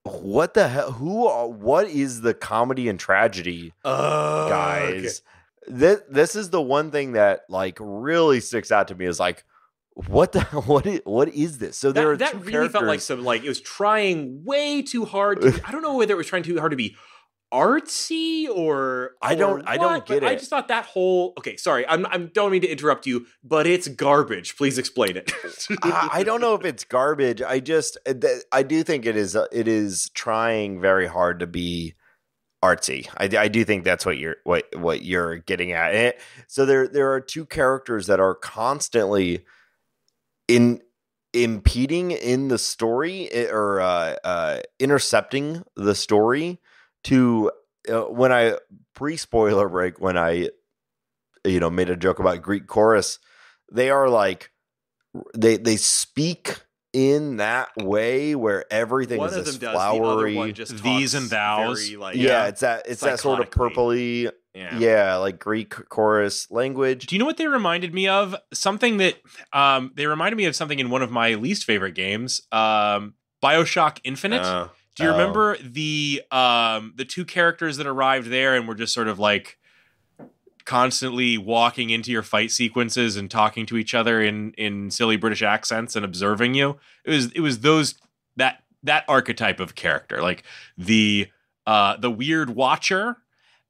what the hell? What is the comedy and tragedy, guys? Okay. This is the one thing that like really sticks out to me is like, what is this? So there are that two really characters. felt like some like it was trying way too hard. I don't know whether it was trying too hard to be artsy or I don't get it. I just thought that whole sorry, I'm don't mean to interrupt you, but it's garbage. Please explain it. I don't know if it's garbage. I do think it is trying very hard to be artsy. I do think that's what you're getting at. So there are two characters that are constantly impeding in the story or intercepting the story. To when I pre-spoiler break, when I made a joke about Greek chorus, they are like they speak in that way where everything one is of this them flowery, does, the other one just these and thous. Very, like, it's that sort of purpley, like Greek chorus language. Do you know what they reminded me of? Something that they reminded me of something in one of my least favorite games, BioShock Infinite. Do you remember the two characters that arrived there and were just sort of like constantly walking into your fight sequences and talking to each other in silly British accents and observing you? It was those that archetype of character, like the weird watcher.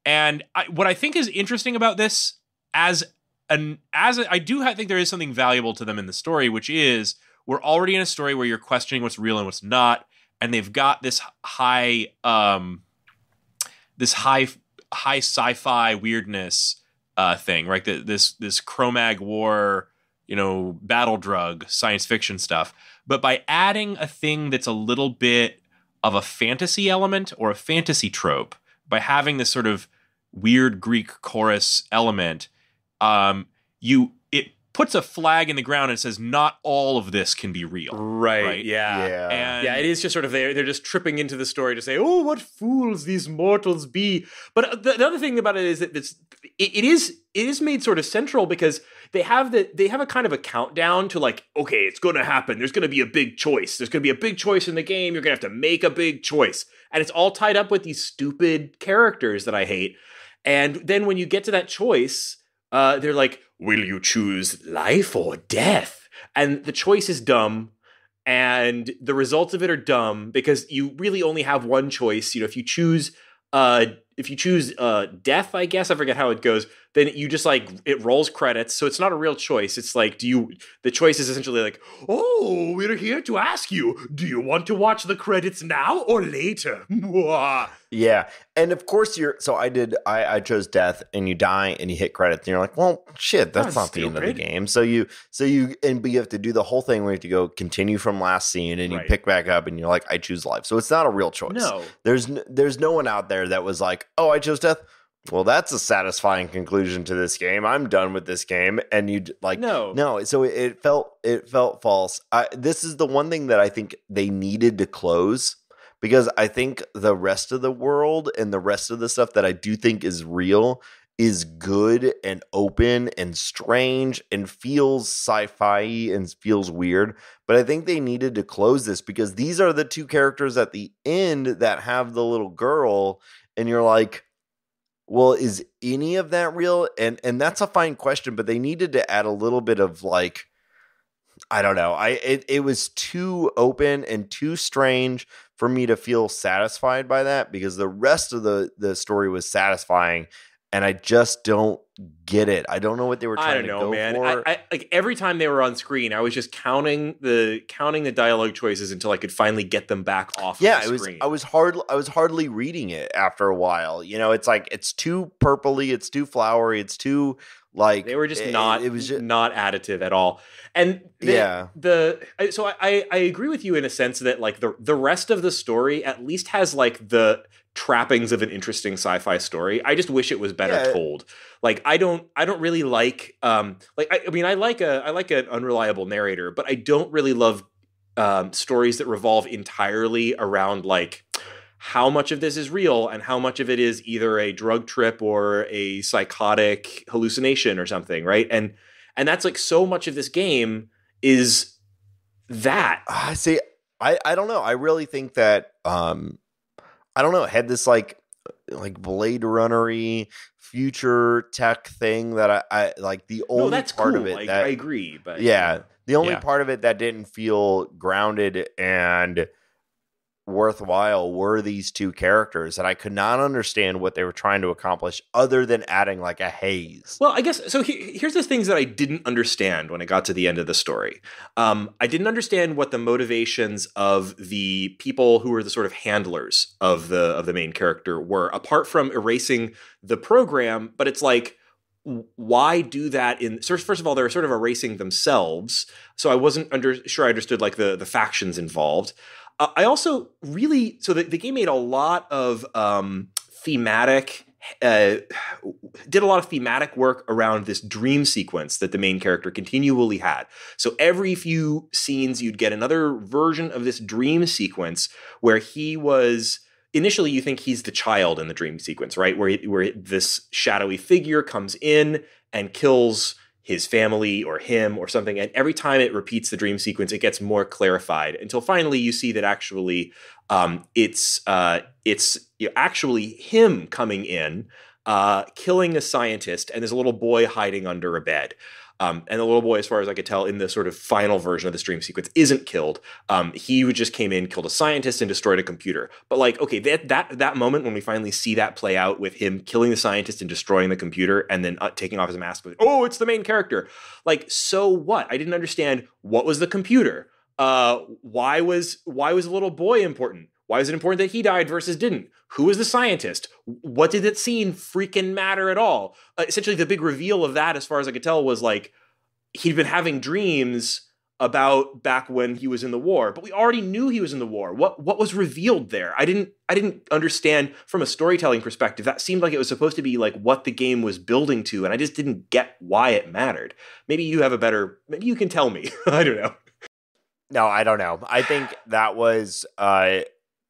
And what I think is interesting about this, I do think there is something valuable to them in the story, which is we're already in a story where you're questioning what's real and what's not. And they've got this high sci-fi weirdness thing, right? This Cro-Mag war, battle drug science fiction stuff. But by adding a thing that's a little bit of a fantasy element or a fantasy trope, by having this sort of weird Greek chorus element, it puts a flag in the ground and says not all of this can be real. Right? Yeah. And it is just sort of they're just tripping into the story to say, oh, what fools these mortals be. But the other thing about it is that it is made sort of central because they have a kind of a countdown to like, okay, it's going to happen. There's going to be a big choice. There's going to be a big choice in the game. You're going to have to make a big choice. And it's all tied up with these stupid characters that I hate. And then when you get to that choice, they're like, will you choose life or death? And the choice is dumb, and the results of it are dumb because you really only have one choice. If you choose death, I guess I forget how it goes. Then you just like it rolls credits, so it's not a real choice. It's like, the choice is essentially like, oh, we're here to ask you, do you want to watch the credits now or later? Yeah, and of course I chose death, and you die, and you hit credits, and you're like, well, shit, that's not the end of the game. But you have to do the whole thing where you have to go continue from last scene, and you pick back up, and you're like, I choose life. So it's not a real choice. No, there's no one out there that was like, oh, I chose death. Well, that's a satisfying conclusion to this game. I'm done with this game. And you like, no. So it felt false. This is the one thing that I think they needed to close, because I think the rest of the world and the rest of the stuff that I do think is real is good and open and strange and feels sci-fi and feels weird. But I think they needed to close this because these are the two characters at the end that have the little girl, and you're like, well, is any of that real? And that's a fine question, but they needed to add a little bit of like, I don't know. It was too open and too strange for me to feel satisfied by that, because the rest of the story was satisfying. and I just don't get it. I don't know what they were trying to go man. for. I like every time they were on screen, I was just counting the dialogue choices until I could finally get them back off. Yeah, of the screen. I was hardly reading it after a while. It's like it's too purpley, it's too flowery, it's too like they were just not additive at all. And so I agree with you in a sense that like the rest of the story at least has like the trappings of an interesting sci-fi story. I just wish it was better told. Like I don't really like I like an unreliable narrator, but I don't really love stories that revolve entirely around like how much of this is real and how much of it is either a drug trip or a psychotic hallucination or something, right? And that's like so much of this game is that. See, I don't know. I really think that I don't know. It had this like Blade Runner-y future tech thing that I like. The only part of it that I agree, but the only part of it that didn't feel grounded and worthwhile were these two characters, and I could not understand what they were trying to accomplish other than adding like a haze. Well, I guess so. Here's the things that I didn't understand when I got to the end of the story. I didn't understand what the motivations of the people who were the sort of handlers of the main character were, apart from erasing the program. But it's like, why do that? First of all, they're sort of erasing themselves, so I wasn't sure I understood like the factions involved. I also really the game made a lot of thematic did a lot of thematic work around this dream sequence that the main character continually had. So every few scenes you'd get another version of this dream sequence where he was initially you think he's the child in the dream sequence, right? Where this shadowy figure comes in and kills his family or him or something. And every time it repeats the dream sequence, it gets more clarified until finally you see that actually it's actually him coming in, killing a scientist, and there's a little boy hiding under a bed. And the little boy, as far as I could tell, in the sort of final version of the dream sequence, isn't killed. He just came in, killed a scientist, and destroyed a computer. But like, okay, that moment when we finally see that play out with him killing the scientist and destroying the computer, and then taking off his mask, with, oh, it's the main character. Like, so what? I didn't understand what was the computer. Why was the little boy important? Why is it important that he died versus didn't? Who was the scientist? What did that scene freaking matter at all? Essentially, the big reveal of that, as far as I could tell, was like he'd been having dreams about back when he was in the war, but we already knew he was in the war. What was revealed there? I didn't understand from a storytelling perspective. That seemed like it was supposed to be like what the game was building to, and I just didn't get why it mattered. Maybe you you can tell me. I don't know. No, I don't know. I think that was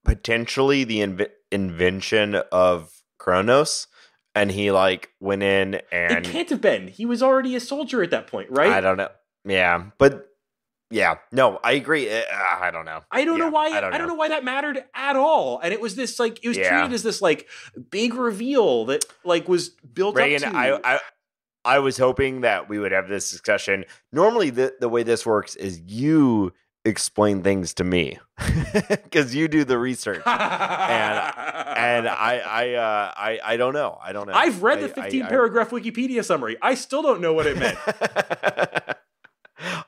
potentially the invention of Kronos, and he like went in and... It can't have been. He was already a soldier at that point, right? I don't know. Yeah, but yeah, no, I agree. I don't know. I don't know why. I don't know why that mattered at all. And it was this like it was treated as this like big reveal that like was built Reagan, up to. I was hoping that we would have this discussion. Normally, the way this works is you explain things to me because you do the research, and I don't know. I've read the 15-paragraph Wikipedia summary. I still don't know what it meant.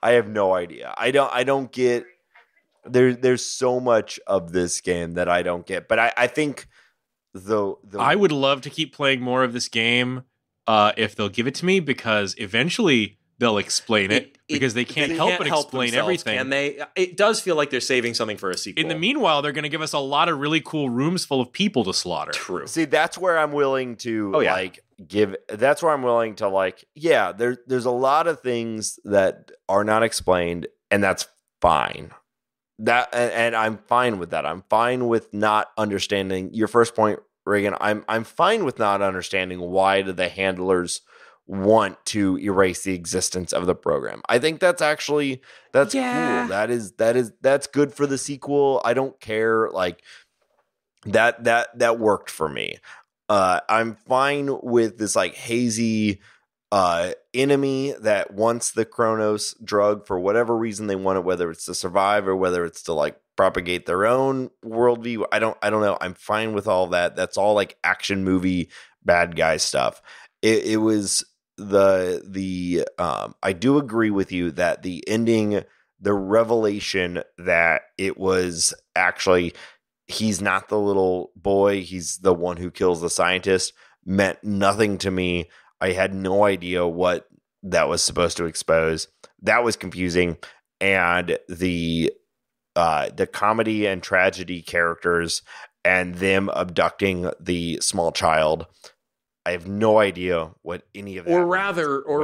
I have no idea. I don't get. There's so much of this game that I don't get, but I think I would love to keep playing more of this game if they'll give it to me, because eventually they'll explain it because they can't help but explain everything. Can they? It does feel like they're saving something for a sequel. In the meanwhile, they're going to give us a lot of really cool rooms full of people to slaughter. True. See, that's where I'm willing to that's where I'm willing to like, yeah, there's a lot of things that are not explained, and that's fine. And I'm fine with that. I'm fine with not understanding your first point, Reagan. I'm fine with not understanding why do the handlers want to erase the existence of the program. I think that's cool. That's good for the sequel. I don't care. Like that worked for me. I'm fine with this like hazy enemy that wants the Kronos drug for whatever reason they want it, whether it's to survive or whether it's to like propagate their own worldview. I don't know. I'm fine with all that. That's all like action movie bad guy stuff. It was I do agree with you that the ending, the revelation that it was actually he's not the little boy, he's the one who kills the scientist, meant nothing to me. I had no idea what that was supposed to expose. That was confusing. And the comedy and tragedy characters and them abducting the small child, I have no idea what any of that or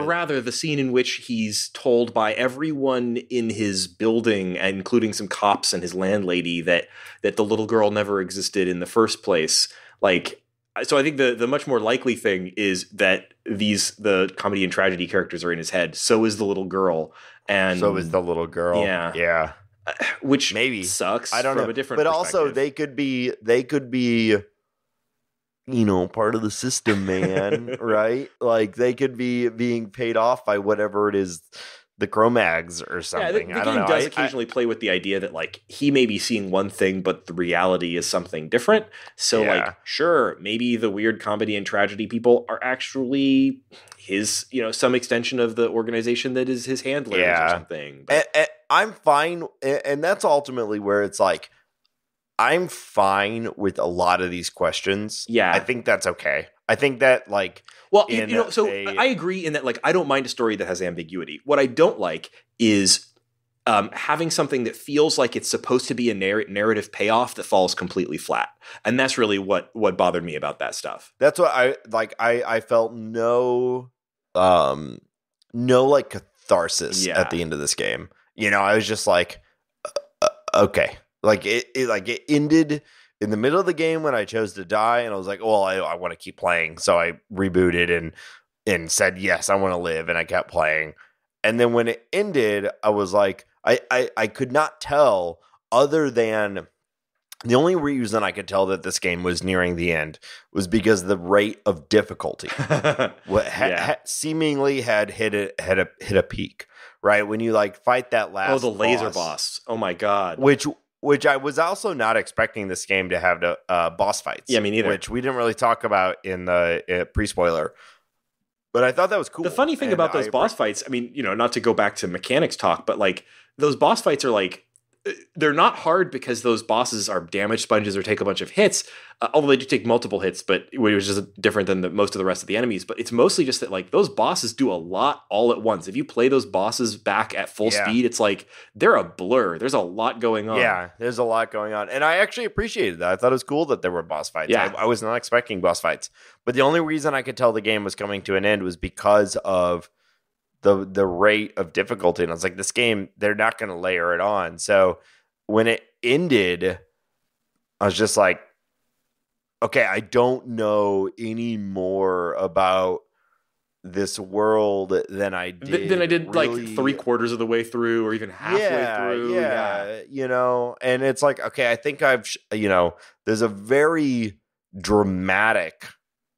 rather the scene in which he's told by everyone in his building, including some cops and his landlady, that the little girl never existed in the first place. Like, so I think the much more likely thing is that the comedy and tragedy characters are in his head. So is the little girl. And so is the little girl. Yeah. Yeah. Which maybe sucks. I don't know. A different but perspective. Also they could be, part of the system, man. Right? Like they could be being paid off by whatever it is, the Cro-Mags or something. Yeah, the I don't game know. does occasionally play with the idea that like he may be seeing one thing, but the reality is something different. So like, sure, maybe the weird comedy and tragedy people are actually his, some extension of the organization that is his handlers or something. But and I'm fine. And that's ultimately where it's like, I'm fine with a lot of these questions. Yeah. I think that's okay. I think that like, well, I agree in that, like, I don't mind a story that has ambiguity. What I don't like is having something that feels like it's supposed to be a narrative payoff that falls completely flat. And that's really what bothered me about that stuff. That's what I felt no like catharsis at the end of this game. I was just like, okay. Like it ended in the middle of the game when I chose to die, and I was like, well, I want to keep playing. So I rebooted and said, yes, I want to live. And I kept playing. And then when it ended, I was like, I could not tell, other than the only reason I could tell that this game was nearing the end was because the rate of difficulty seemingly had hit a peak, right? When you like fight that last the laser boss. Oh my God. Which I was also not expecting this game to have boss fights. Yeah, me neither. Which we didn't really talk about in the pre-spoiler. But I thought that was cool. The funny thing about those boss fights, I mean, not to go back to mechanics talk, but like those boss fights are like, they're not hard because those bosses are damage sponges or take a bunch of hits, although they do take multiple hits, but which is different than most of the rest of the enemies. But it's mostly just that like those bosses do a lot all at once. If you play those bosses back at full speed, it's like they're a blur. There's a lot going on. Yeah, there's a lot going on. And I actually appreciated that. I thought it was cool that there were boss fights. Yeah. I was not expecting boss fights. But the only reason I could tell the game was coming to an end was because of the rate of difficulty. And I was like, this game, they're not going to layer it on. So when it ended, I was just like, okay, I don't know any more about this world than I did. Than I did really, like 3/4 of the way through, or even halfway through. Yeah. And it's like, okay, I think there's a very dramatic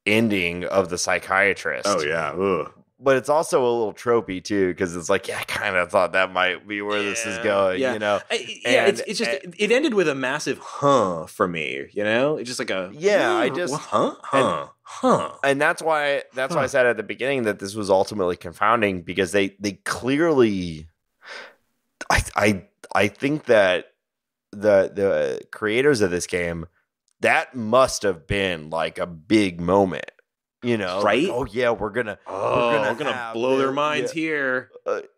ending of the psychiatrist. Oh yeah. Ugh. But it's also a little tropey too, because it's like, I kind of thought that might be where this is going, It's just it ended with a massive for me, It's just like a and that's why I said at the beginning that this was ultimately confounding, because they clearly, I think that the creators of this game, that must have been like a big moment. Right? Like, oh yeah, we're gonna blow their minds here. But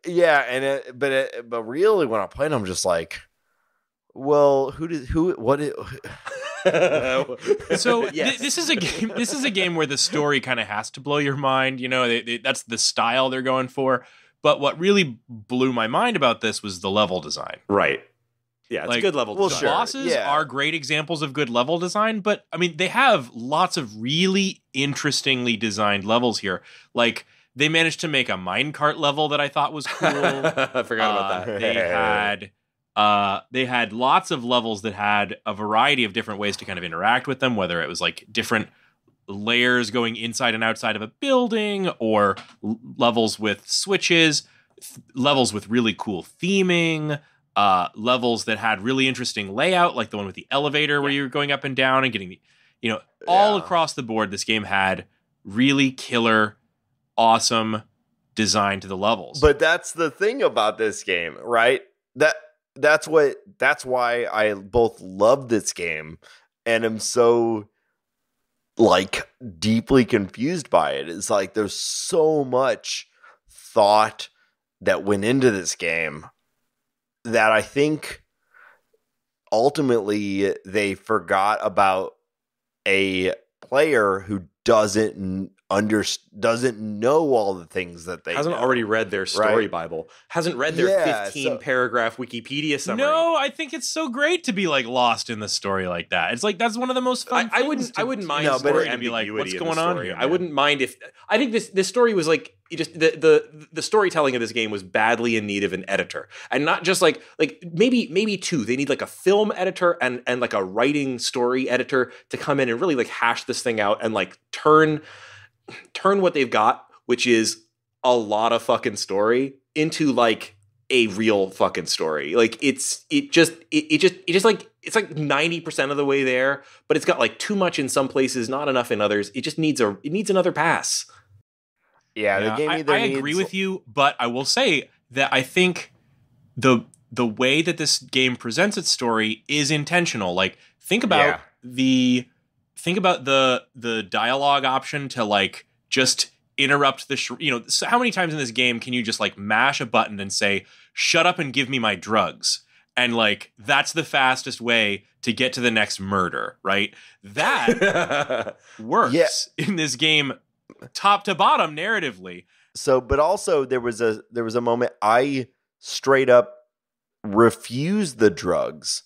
really, when I played, I'm just like, well, what? So this is a game. This is a game where the story kind of has to blow your mind. That's the style they're going for. But what really blew my mind about this was the level design. Right. Yeah, it's a good level design. Sure. Bosses are great examples of good level design, but I mean, they have lots of really interestingly designed levels here. Like, they managed to make a minecart level that I thought was cool. I forgot about that. They had lots of levels that had a variety of different ways to kind of interact with them, whether it was like different layers going inside and outside of a building, or levels with switches, levels with really cool theming. levels that had really interesting layout, like the one with the elevator where you were going up and down and getting the, all across the board. This game had really killer, awesome design to the levels. But that's the thing about this game, right? That's why I both love this game and am so like deeply confused by it. It's like there's so much thought that went into this game that I think ultimately they forgot about a player who doesn't know all the things that they hasn't know, already read their story right? Bible, hasn't read their 15 paragraph Wikipedia summary. No, I think it's so great to be like lost in the story like that. It's like that's one of the most fun. I wouldn't mind story and be like, what's ambiguity going in the on story. here? I wouldn't mind if I think this story was like just the storytelling of this game was badly in need of an editor, and not just like maybe two. They need like a film editor and like a writing story editor to come in and really like hash this thing out and like turn what they've got, which is a lot of fucking story, into like a real fucking story. Like it's just like it's like 90% of the way there, but it's got like too much in some places, not enough in others. It just needs another pass. Yeah, the game either I agree with you, but I will say that I think the way that this game presents its story is intentional. Like think about the dialogue option to like just interrupt the so how many times in this game can you just like mash a button and say shut up and give me my drugs, and like that's the fastest way to get to the next murder, right? That works in this game top to bottom narratively. So but also there was a moment I straight up refused the drugs.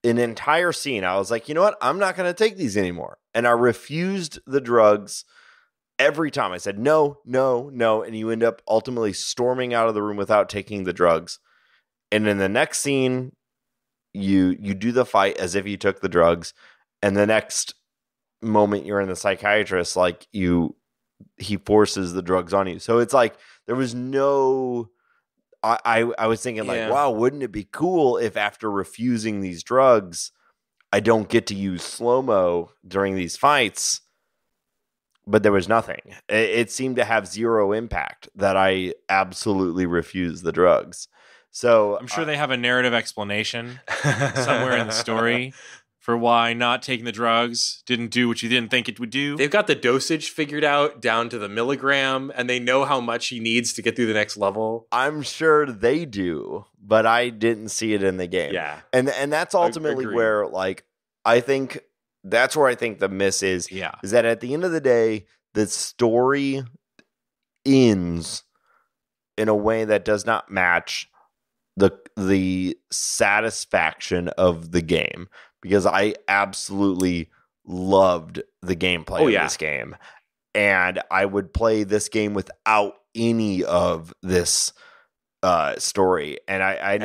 An entire scene I was like, you know what, I'm not going to take these anymore, and I refused the drugs. Every time I said, no, and you end up ultimately storming out of the room without taking the drugs. And in the next scene, you do the fight as if you took the drugs. And the next moment you're in the psychiatrist, like he forces the drugs on you. So it's like, there was no, I was thinking like, wow, wouldn't it be cool if after refusing these drugs, I don't get to use slow-mo during these fights? But there was nothing. It seemed to have zero impact that I absolutely refused the drugs. So I'm sure they have a narrative explanation somewhere in the story for why not taking the drugs didn't do what you didn't think it would do. They've got the dosage figured out down to the milligram, and they know how much he needs to get through the next level. I'm sure they do, but I didn't see it in the game. Yeah. And that's ultimately where like I think that's where I think the miss is that at the end of the day, the story ends in a way that does not match the satisfaction of the game, because I absolutely loved the gameplay of this game, and I would play this game without any of this story, and I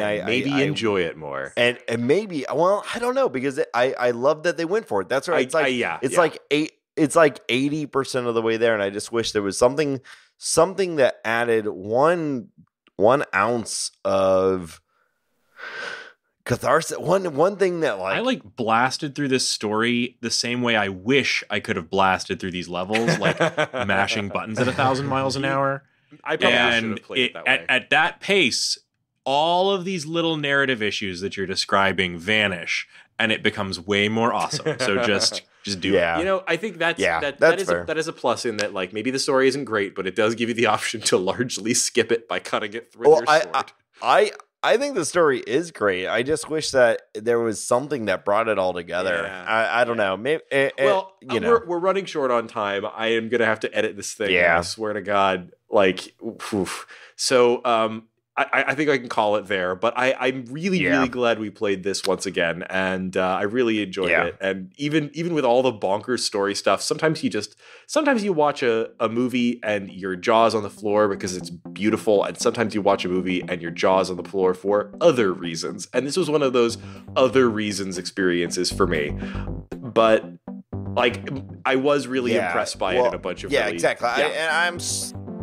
enjoy it more, and maybe, well, I don't know, because I love that they went for it. That's right. It's like 80% of the way there, and I just wish there was something that added one ounce of catharsis. One thing that like I like blasted through this story the same way I wish I could have blasted through these levels, like mashing buttons at 1,000 miles an hour. I probably should have played it that way. At that pace, all of these little narrative issues that you're describing vanish, and it becomes way more awesome. So just do it. You know, I think that is a plus in that, like, maybe the story isn't great, but it does give you the option to largely skip it by cutting it through your sword. I think the story is great. I just wish that there was something that brought it all together. Yeah. I don't know. Maybe we're running short on time. I am gonna have to edit this thing. Yeah. I swear to God. Like, oof. So I think I can call it there. But I'm really glad we played this once again, and I really enjoyed it. And even with all the bonkers story stuff, sometimes you watch a movie and your jaw's on the floor because it's beautiful, and sometimes you watch a movie and your jaw's on the floor for other reasons. And this was one of those other reasons experiences for me. But like, I was really impressed by it in a bunch of exactly. Yeah.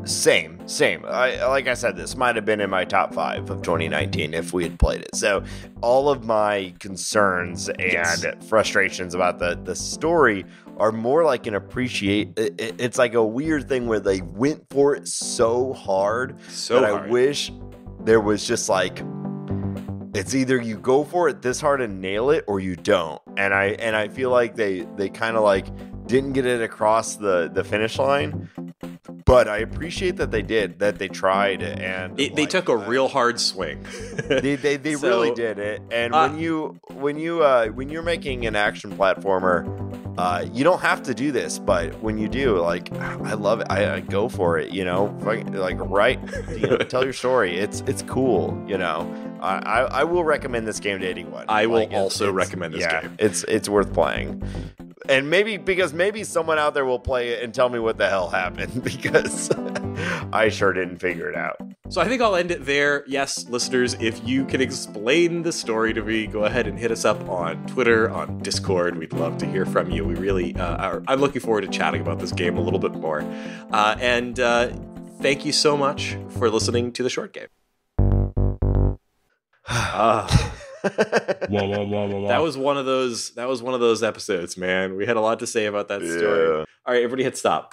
Same. Like I said, this might have been in my top 5 of 2019 if we had played it. So all of my concerns and frustrations about the story are more like an it's like a weird thing where they went for it so hard that I wish there was just like, it's either you go for it this hard and nail it or you don't. And I feel like they kind of like didn't get it across the finish line. But I appreciate that they did, that they tried, and they took a real hard swing. They really did it. And when you're making an action platformer, you don't have to do this, but when you do, like, I love it. I go for it. You know, tell your story. It's cool. You know, I will recommend this game to anyone. I will also recommend this game. It's worth playing. And maybe someone out there will play it and tell me what the hell happened, because I sure didn't figure it out. So I think I'll end it there. Yes, listeners, if you can explain the story to me, go ahead and hit us up on Twitter, on Discord. We'd love to hear from you. We really I'm looking forward to chatting about this game a little bit more. And thank you so much for listening to The Short Game. That was one of those episodes, man. We had a lot to say about that story. All right, everybody hit stop.